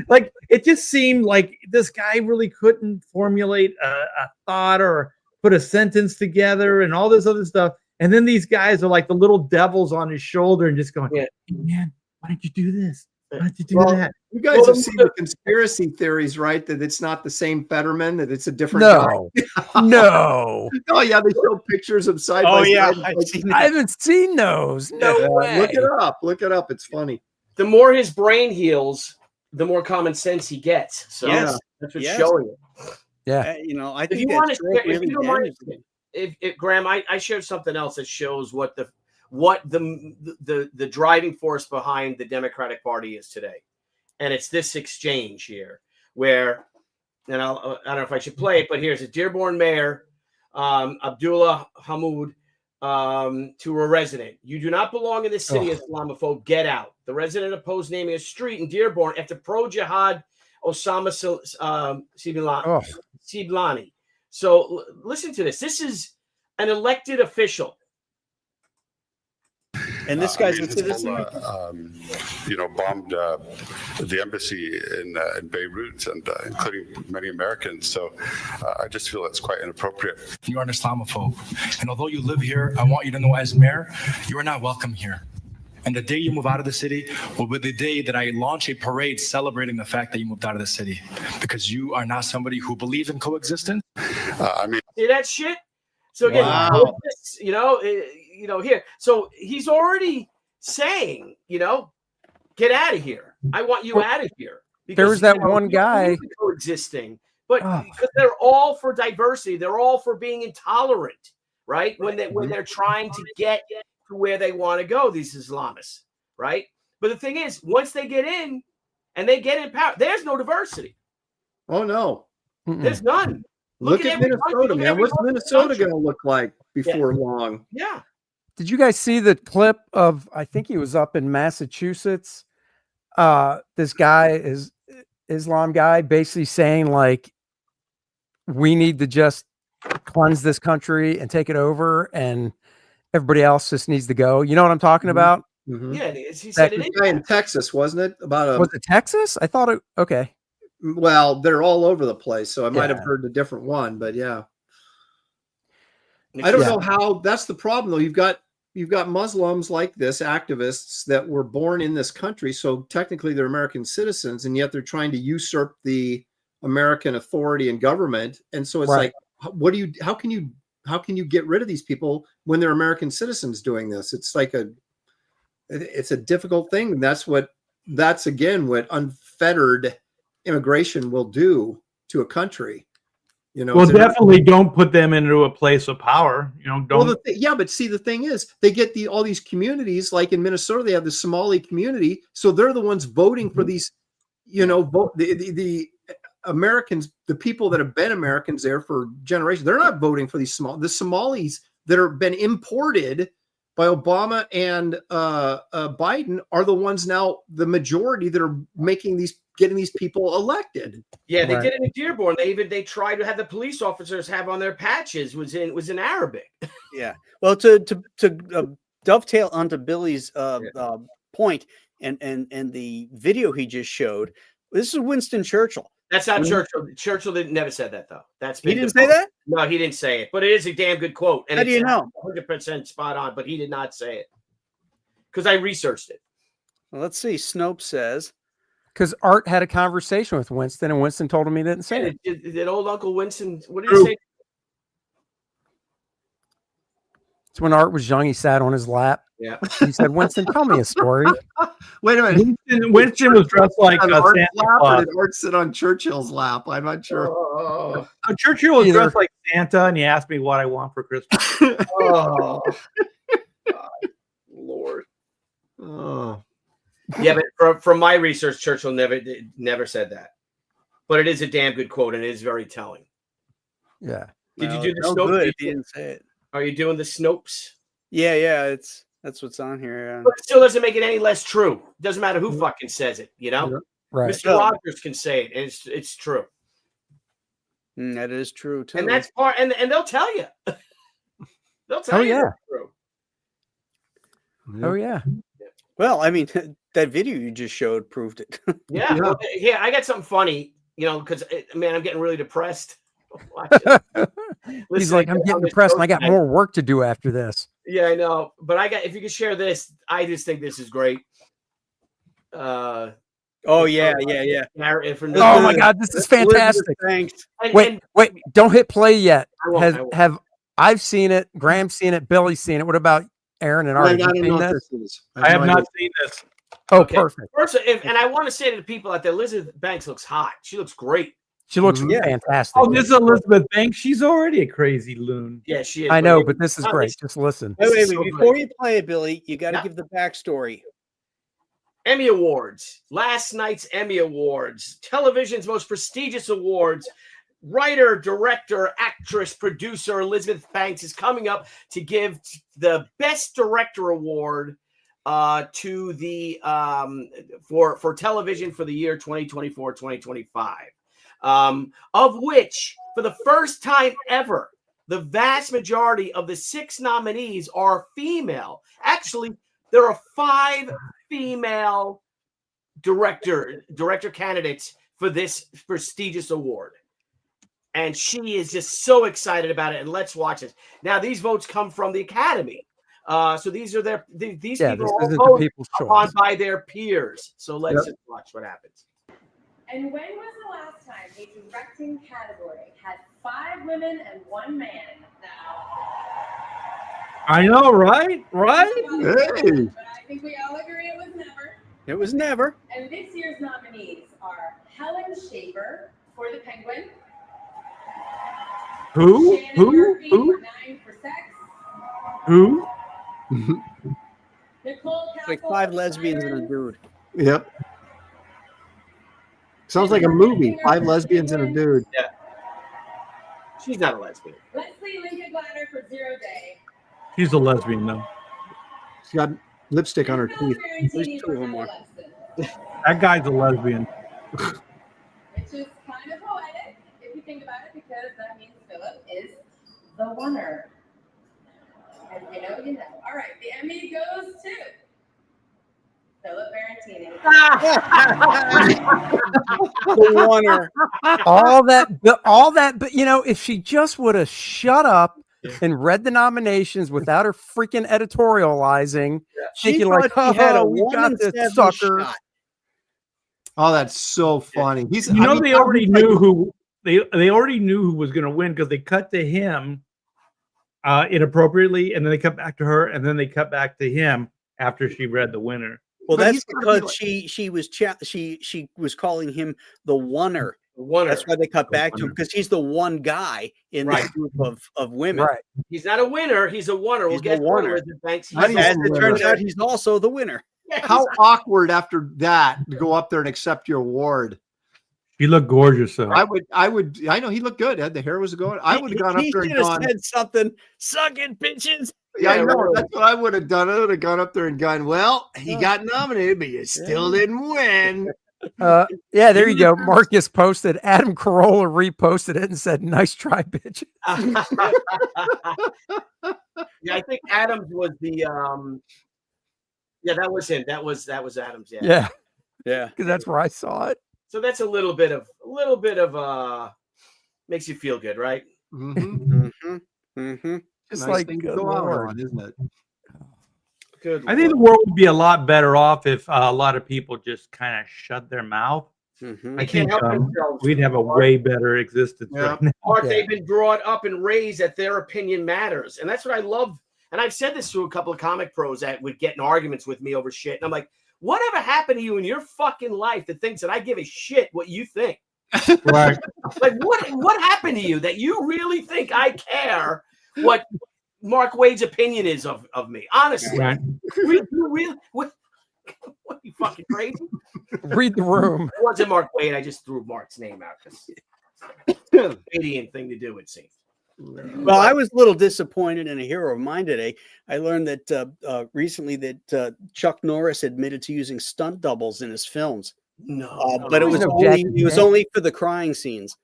like it just seemed like this guy really couldn't formulate a thought or put a sentence together and all this other stuff. And then these guys are like the little devils on his shoulder and just going, hey, man, why didn't you do this? Why didn't you do that? You guys have seen the conspiracy theories, right? That it's not the same Fetterman, that it's a different guy. No. Oh yeah, they show pictures of side Oh by yeah, side. I've seen I that. haven't seen those. No way. Look it up. Look it up. It's funny. The more his brain heals, the more common sense he gets. So Yes. that's what's Yes. showing it. Yeah. You know, I If think you that want to, stroke if really you don't mind, damaged me. if Graham, I shared something else that shows what the driving force behind the Democratic Party is today, and it's this exchange here where, and I don't know if I should play it, but here's a Dearborn mayor, Abdullah Hamoud, to a resident. You do not belong in this city, Islamophobe. Get out. The resident opposed naming a street in Dearborn after pro-jihad Osama Siblani. So listen to this. This is an elected official. And this guy's a Hezbollah, citizen. bombed the embassy in Beirut, and including many Americans. So I just feel it's quite inappropriate. You are an Islamophobe, and although you live here, I want you to know, as mayor, you are not welcome here. And the day you move out of the city will be the day that I launch a parade celebrating the fact that you moved out of the city, because you are not somebody who believes in coexistence. See that shit? So again, here. So he's already saying, get out of here. I want you out of here. Because, there was that one guy coexisting, but because they're all for diversity, they're all for being intolerant, right? When they're trying to get to where they want to go, these Islamists, right? But the thing is, once they get in and they get in power, there's no diversity. Oh no, there's none. Look at Minnesota, man. What's Minnesota going to look like before long? Yeah. Did you guys see the clip of, I think he was up in Massachusetts? This guy is Islam guy basically saying like, we need to just cleanse this country and take it over, and everybody else just needs to go. You know what I'm talking about? Mm-hmm. Yeah, he said it in Texas, wasn't it? Was it Texas? I thought it. Okay. Well, they're all over the place, so I might have heard a different one, but yeah. I don't know how. That's the problem, though. You've got Muslims like this, activists that were born in this country, so technically they're American citizens, and yet they're trying to usurp the American authority and government. And so it's like, how can you get rid of these people when they're American citizens doing this? It's like it's a difficult thing. And that's again what unfettered immigration will do to a country. Well, definitely don't put them into a place of power. Don't. Well, but see, the thing is, they get all these communities, like in Minnesota, they have the Somali community, so they're the ones voting for these. The Americans, the people that have been Americans there for generations, they're not voting for the Somalis that are been imported by Obama and Biden are the ones now, the majority that are getting these people elected. Yeah, they did it in Dearborn. They tried to have the police officers have on their patches was in Arabic. Yeah. Well, to dovetail onto Billy's point and the video he just showed, this is Winston Churchill. That's not Churchill. Churchill never said that, though. He didn't say that? No, he didn't say it. But it is a damn good quote. And how do you know? 100% spot on, but he did not say it. Because I researched it. Well, let's see. Snopes says. Because Art had a conversation with Winston, and Winston told him he didn't say it. Did old Uncle Winston, what did he say? It's when Art was young, he sat on his lap. Yeah. He said, Winston, tell me a story. Wait a minute. Winston was dressed like on a Art's Santa lap, Claus. or did Art sit on Churchill's lap? I'm not sure. Oh, Churchill was dressed like Santa, and he asked me what I want for Christmas. God, Lord. Oh. Yeah, but from my research, Churchill never said that. But it is a damn good quote, and it is very telling. Yeah. Did you do the no Snopes? good if he didn't say it. Are you doing the Snopes? Yeah, that's what's on here. But it still doesn't make it any less true. Doesn't matter who fucking says it, Right. Mr. Rogers can say it, and it's true. That is true too. And that's part, and they'll tell you. They'll tell you it's true. Oh yeah. Well, I mean, that video you just showed proved it. Yeah. Well, I got something funny, because man, I'm getting really depressed. He's like, I'm getting depressed, and I got more work to do after this. Yeah, I know. But if you could share this, I just think this is great. Oh yeah, yeah. Garrett from Oh my God, this is fantastic. Thanks. Wait, don't hit play yet. I won't. Have I've seen it, Graham's seen it, Billy's seen it. What about Aaron and I Art? don't Have you know seen what this? this is. I have no not idea. seen this. Oh, Okay. perfect. First, and I want to say to the people out there, Elizabeth Banks looks hot. She looks great. She looks Mhm. fantastic. Oh, this is Elizabeth Banks. She's already a crazy loon. Yeah, she is. I know, but this is great. Just listen. Wait, so before you play it, Billy, you got to Yeah. give the backstory. Emmy Awards, last night's Emmy Awards, television's most prestigious awards. Writer, director, actress, producer Elizabeth Banks is coming up to give the Best Director Award to the for television for the year 2024-2025, of which, for the first time ever, the vast majority of the 6 nominees are female. Actually, there are 5 female director candidates for this prestigious award. And she is just so excited about it. And let's watch this. Now, these votes come from the Academy. So these are these people are all voted upon by their peers. So let's just watch what happens. And when was the last time a directing category had 5 women and 1 man? I know, right? Right? Hey. But I think we all agree it was never. It was never. And this year's nominees are Helen Shaver for The Penguin. Who? Shannon Who? Murphy Who? for 9 for Sex. Who? Nicole It's like Castle 5 for lesbians and a Sirens. dude. Yep. Sounds like a movie. 5 lesbians and a dude. Yeah. She's not a lesbian. Leslie Lincoln Glatter for Zero Day. She's a lesbian, though. She's got lipstick on her Phil teeth. Ferrantini two for of them are. Adolescence. That guy's a lesbian. Which is kind of poetic if you think about it, because that means Philip is the winner. And you know, you know. All right, the Emmy goes to Philip Ferrantini. The winner. all that, but you know, if she just would have shut up and read the nominations without her freaking editorializing, thinking like, thought he had a we 1 got in this 7 sucker. shot. Oh, that's so funny. He's. You know, I mean, they already knew who they already knew who was going to win because they cut to him inappropriately, and then they cut back to her, and then they cut back to him after she read the winner. Well, But that's he's gotta be because like- she was calling him the oneer. The winner. That's why they cut back to him, because he's the one guy in Right. this group of women. Right. He's not a winner. He's a winner. We'll He's get the to winner. Elizabeth Banks. How do you- As it turns out, he's also the winner. How awkward after that to go up there and accept your award. She looked gorgeous, though. I know he looked good. The hair was going. I would have gone up He there and should have gone. said something. Suck it, bitches. Yeah, I Yeah, know. right. That's what I would have done. I would have gone up there and gone, well, he got nominated, but you still didn't win. Yeah, there you go. Marcus posted. Adam Carolla reposted it and said, "Nice try, bitch." Yeah, I think Adams was the yeah, that was him. That was Adams. Yeah. Yeah, Yeah. because that's where I saw it. So that's a little bit of makes you feel good, right? Mhm. Mm-hmm. Mm-hmm. Just Nice like thing to good go out Lord. on, isn't it? Good. I think the Lord. world would be a lot better off if a lot of people just kind of shut their mouth. Mm-hmm. They I can't think help themselves. we'd have a way better existence Yeah. right now. Mark, Yeah. they've been brought up and raised that their opinion matters. And that's what I love. And I've said this to a couple of comic pros that would get in arguments with me over shit. And I'm like, whatever happened to you in your fucking life that thinks that I give a shit what you think? Right. Like, what happened to you that you really think I care what Mark Wade's opinion is of me? Honestly. Right. You really, what are you fucking crazy? Read the room. It wasn't Mark Wade. I just threw Mark's name out because it's an idiot thing to do, it seems. Well, I was a little disappointed in a hero of mine today. I learned that recently that Chuck Norris admitted to using stunt doubles in his films. No, But it was no, only, Jackie it was Chan. only for the crying scenes.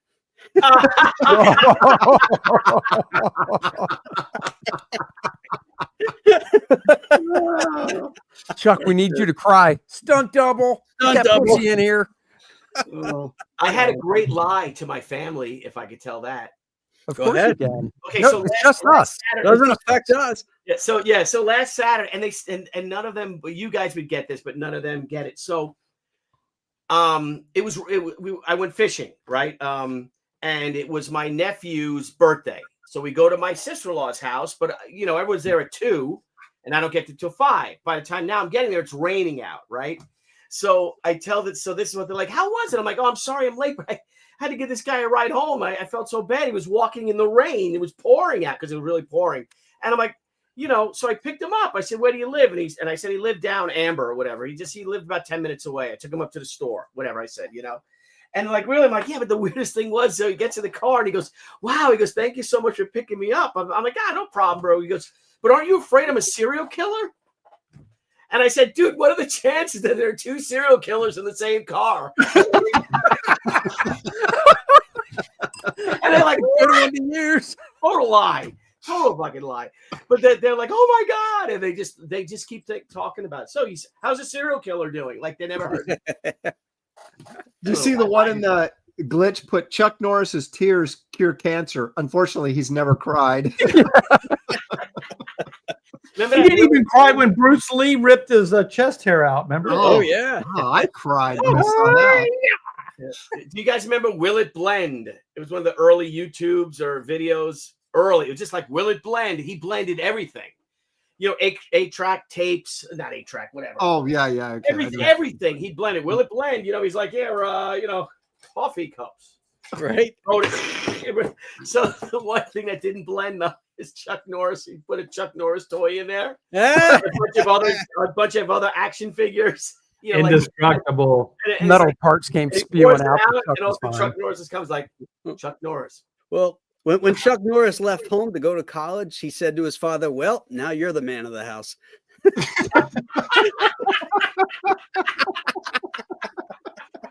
Chuck, we need you to cry. Stunt double. Stunt Get that double. pussy in here. Oh, I had a great lie to my family, if I could tell that. Of Go course ahead. you can. Okay, No, so it's just us. Saturday, Doesn't affect us. so last Saturday, and none of them, but you guys would get this, but none of them get it. So I went fishing, right? And it was my nephew's birthday. So we go to my sister-in-law's house, but everyone's there at 2, and I don't get there till 5. By the time now I'm getting there, it's raining out, right? So I tell that. So this is what they're like. How was it? I'm like, oh, I'm sorry, I'm late, but I had to give this guy a ride home. I felt so bad. He was walking in the rain. It was pouring out because it was really pouring. And I'm like, so I picked him up. I said, where do you live? And I said he lived down Amber or whatever. He lived about 10 minutes away. I took him up to the store, whatever I said, And like, really, I'm like, yeah, but the weirdest thing was, so he gets in the car and he goes, wow. He goes, thank you so much for picking me up. I'm like, no problem, bro. He goes, but aren't you afraid I'm a serial killer? And I said, dude, what are the chances that there are 2 serial killers in the same car? And they're like, years. Total lie. Total fucking lie. But they're like, oh my God. And they just keep talking about it. So how's a serial killer doing? Like they never heard it. Do you see the one in the glitch put Chuck Norris's tears cure cancer? Unfortunately, he's never cried. He didn't even cry when Bruce Lee ripped his chest hair out. Remember? Oh yeah. Oh, I cried when I saw that. Do you guys remember Will It Blend? It was one of the early YouTubes or videos. Early, it was just like Will It Blend. He blended everything. 8-track tapes, not 8-track, whatever. Oh yeah. Okay. Everything he blended. Will It Blend? He's like, yeah, coffee cups. Right. So the one thing that didn't blend though is Chuck Norris. He put a Chuck Norris toy in there. Ah! a bunch of other action figures. Indestructible. Like, metal parts came spewing out. And also Chuck Norris comes like Chuck Norris. Well, when Chuck Norris left home to go to college, he said to his father, well, now you're the man of the house.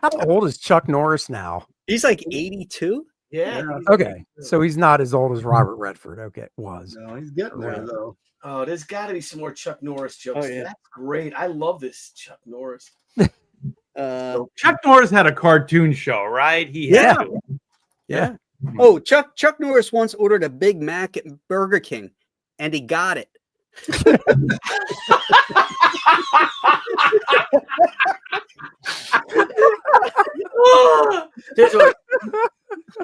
How old is Chuck Norris now? He's like 82. Yeah. Okay. So he's not as old as Robert Redford. Okay. Was. No, he's getting there though. Oh, there's got to be some more Chuck Norris jokes. Oh, yeah. That's great. I love this Chuck Norris. Chuck Norris had a cartoon show, right? Yeah. Oh, Chuck Norris once ordered a Big Mac at Burger King, and he got it.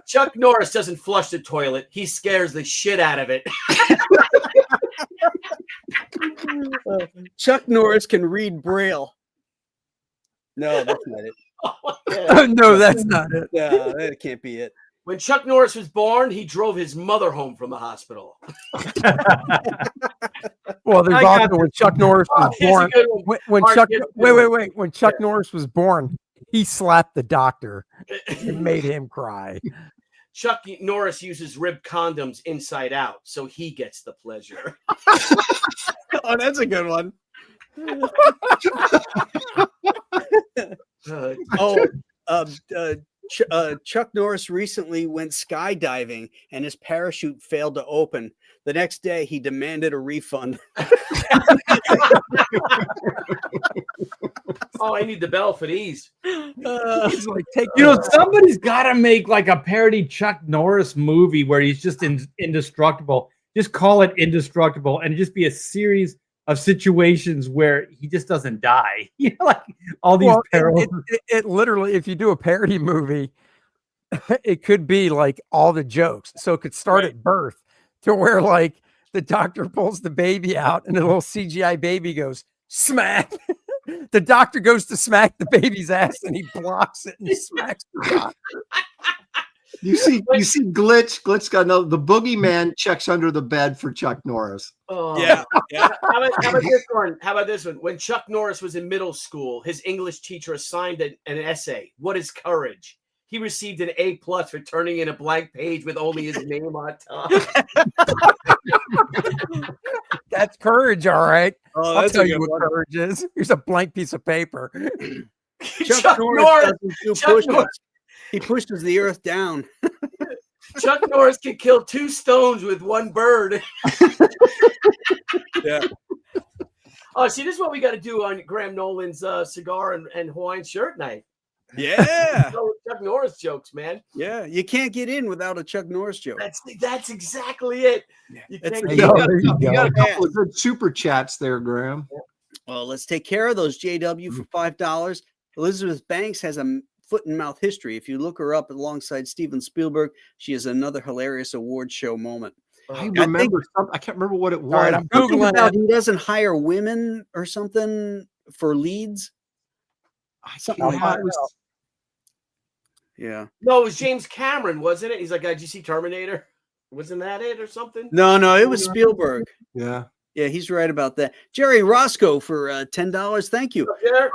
Chuck Norris doesn't flush the toilet. He scares the shit out of it. Chuck Norris can read Braille. No, that's not it. No, that's not it. No, that can't be it. When Chuck Norris was born, he drove his mother home from the hospital. Well, there's also when Chuck Norris was born. When Chuck Norris was born, he slapped the doctor and made him cry. Chuck Norris uses rib condoms inside out, so he gets the pleasure. Oh, that's a good one. Chuck Norris recently went skydiving and his parachute failed to open. The next day, he demanded a refund. Oh, I need the bell for these. He's like, somebody's got to make like a parody Chuck Norris movie where he's just indestructible. Just call it Indestructible, and just be a series of situations where he just doesn't die. Like all these perils. It literally, if you do a parody movie, it could be like all the jokes. So it could start at birth to where like the doctor pulls the baby out and the little CGI baby goes smack. The doctor goes to smack the baby's ass and he blocks it and smacks the doctor. You see Glitch. Glitch got the boogeyman checks under the bed for Chuck Norris. Oh. Yeah. How about this one? How about this one? When Chuck Norris was in middle school, his English teacher assigned an essay. What is courage? He received an A+ for turning in a blank page with only his name on top. That's courage, all right. Oh, I'll tell you what courage is. Here's a blank piece of paper. Chuck Norris doesn't do push-ups. He pushes the earth down. Chuck Norris can kill 2 stones with 1 bird. Yeah. Oh, see, this is what we got to do on Graham Nolan's cigar and Hawaiian shirt night. Yeah. Chuck Norris jokes, man. Yeah. You can't get in without a Chuck Norris joke. That's exactly it. You got a couple of good super chats there, Graham. Well, let's take care of those JW for $5. Elizabeth Banks has a foot and mouth history. If you look her up alongside Steven Spielberg, she is another hilarious award show moment. I remember something. I can't remember what it All was. right, I'm Something Googling about it. he doesn't hire women or something for leads. Something I'll like find that. out. Yeah. No, it was James Cameron, wasn't it? He's like, did you see Terminator? Wasn't that it or something? No, it was Spielberg. Yeah. Yeah, he's right about that. Jerry Roscoe for $10. Thank you. Yeah.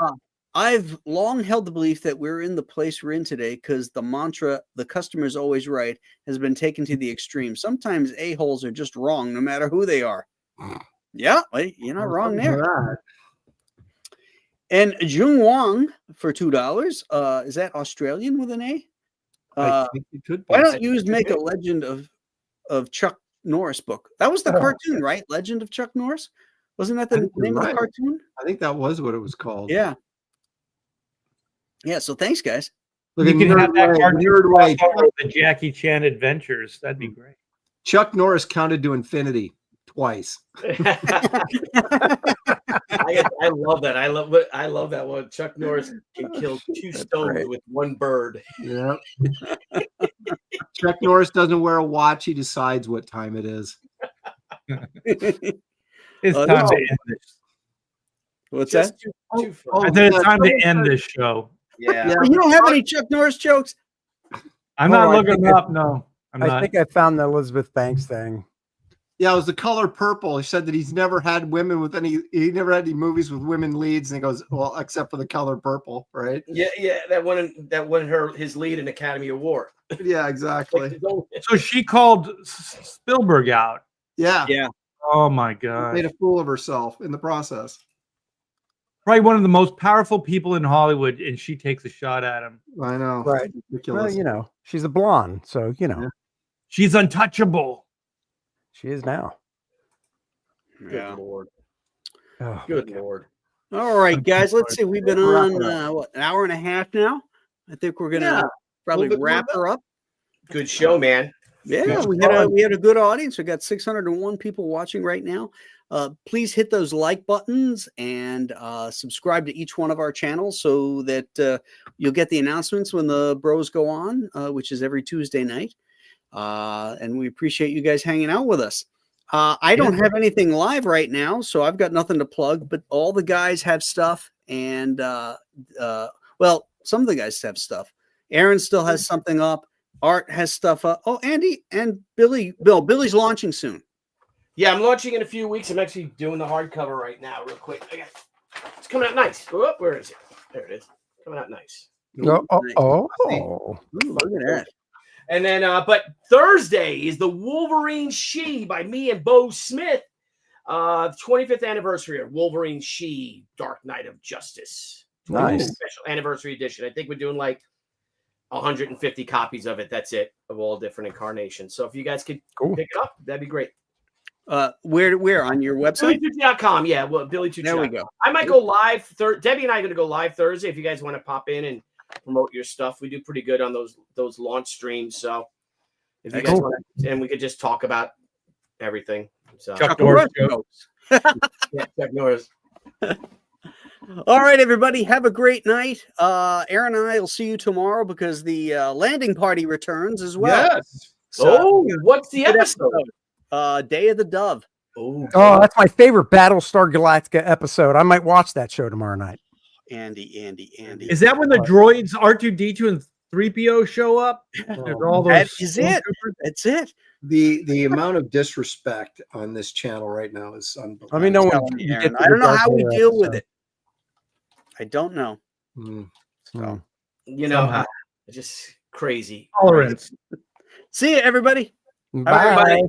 I've long held the belief that we're in the place we're in today because the mantra, the customer's always right, has been taken to the extreme. Sometimes a-holes are just wrong, no matter who they are. Yeah, you're not wrong there. And Jung Wong for $2. Is that Australian with an A? I think it could be. Why don't you make a Legend of Chuck Norris book? That was the cartoon, right? Legend of Chuck Norris? Wasn't that the name of the cartoon? I think that was what it was called. Yeah. Yeah, so thanks, guys. Look You at can have Nerd that Way, cartoon Nerd Way. crossover with the Jackie Chan adventures. That'd be great. Chuck Norris counted to infinity twice. I love that. I love that one. Chuck Norris can kill two stones with one bird. Yeah. Chuck Norris doesn't wear a watch. He decides what time it is. It's time to end this. What's Just that? too fun. I said it's time to end this show. Yeah. You don't have any Chuck Norris jokes? I'm not I looking think up. No, I'm I not. think I found the Elizabeth Banks thing. Yeah, it was The Color Purple. He said that he's never had women with he never had any movies with women leads. And he goes, well, except for The Color Purple, right? Yeah, that won his lead in Academy Award. Yeah, exactly. So she called Spielberg out. Yeah. Yeah. Oh my God. Made a fool of herself in the process. Probably one of the most powerful people in Hollywood, and she takes a shot at him. I know. Right. Ridiculous. Well, she's a blonde, so She's untouchable. she is now. Yeah. Good Lord. Oh, Good Lord. All right, guys. Let's see. We've been on an hour and a half now. I think we're gonna probably bit more wrap her up. Good show, man. Yeah, we had a good audience. We got 601 people watching right now. Please hit those like buttons and subscribe to each one of our channels so that you'll get the announcements when the bros go on, which is every Tuesday night. And we appreciate you guys hanging out with us. I don't have anything live right now, so I've got nothing to plug, but all the guys have stuff. And well, some of the guys have stuff. Aaron still has something up. Art has stuff up. Oh, Andy and Billy's launching soon. Yeah, I'm launching in a few weeks. I'm actually doing the hardcover right now, real quick. It's coming out nice. Oh, where is it? There it is. Coming out nice. Look at that. And then, but Thursday is the Wolverine She by me and Bo Smith. 25th anniversary of Wolverine She, Dark Knight of Justice. Nice. Special anniversary edition. I think we're doing like 150 copies of it. That's it, of all different incarnations. So if you guys could pick it up, that'd be great. Where on your website? BillyTucci.com. Yeah, well, BillyTucci. There we go. I might go live. Debbie and I are going to go live Thursday. If you guys want to pop in and promote your stuff, we do pretty good on those launch streams. So if you guys want to, and we could just talk about everything. So Chuck Norris jokes. Yeah, Chuck Norris. All right, everybody, have a great night. Aaron and I will see you tomorrow because the landing party returns as well. Yes. So, what's the episode? Day of the Dove. Oh, that's my favorite Battlestar Galactica episode. I might watch that show tomorrow night. Andy. Is that when the droids R2D2 and 3PO show up? There's all those. That is it. That's it. The amount of disrespect on this channel right now is unbelievable. Let me know when Telling you you, get Aaron. to I don't the know how Darth we Vader deal with episode. it. I don't know. Mm. you know, just crazy. Tolerance. See you, everybody. Bye. Everybody.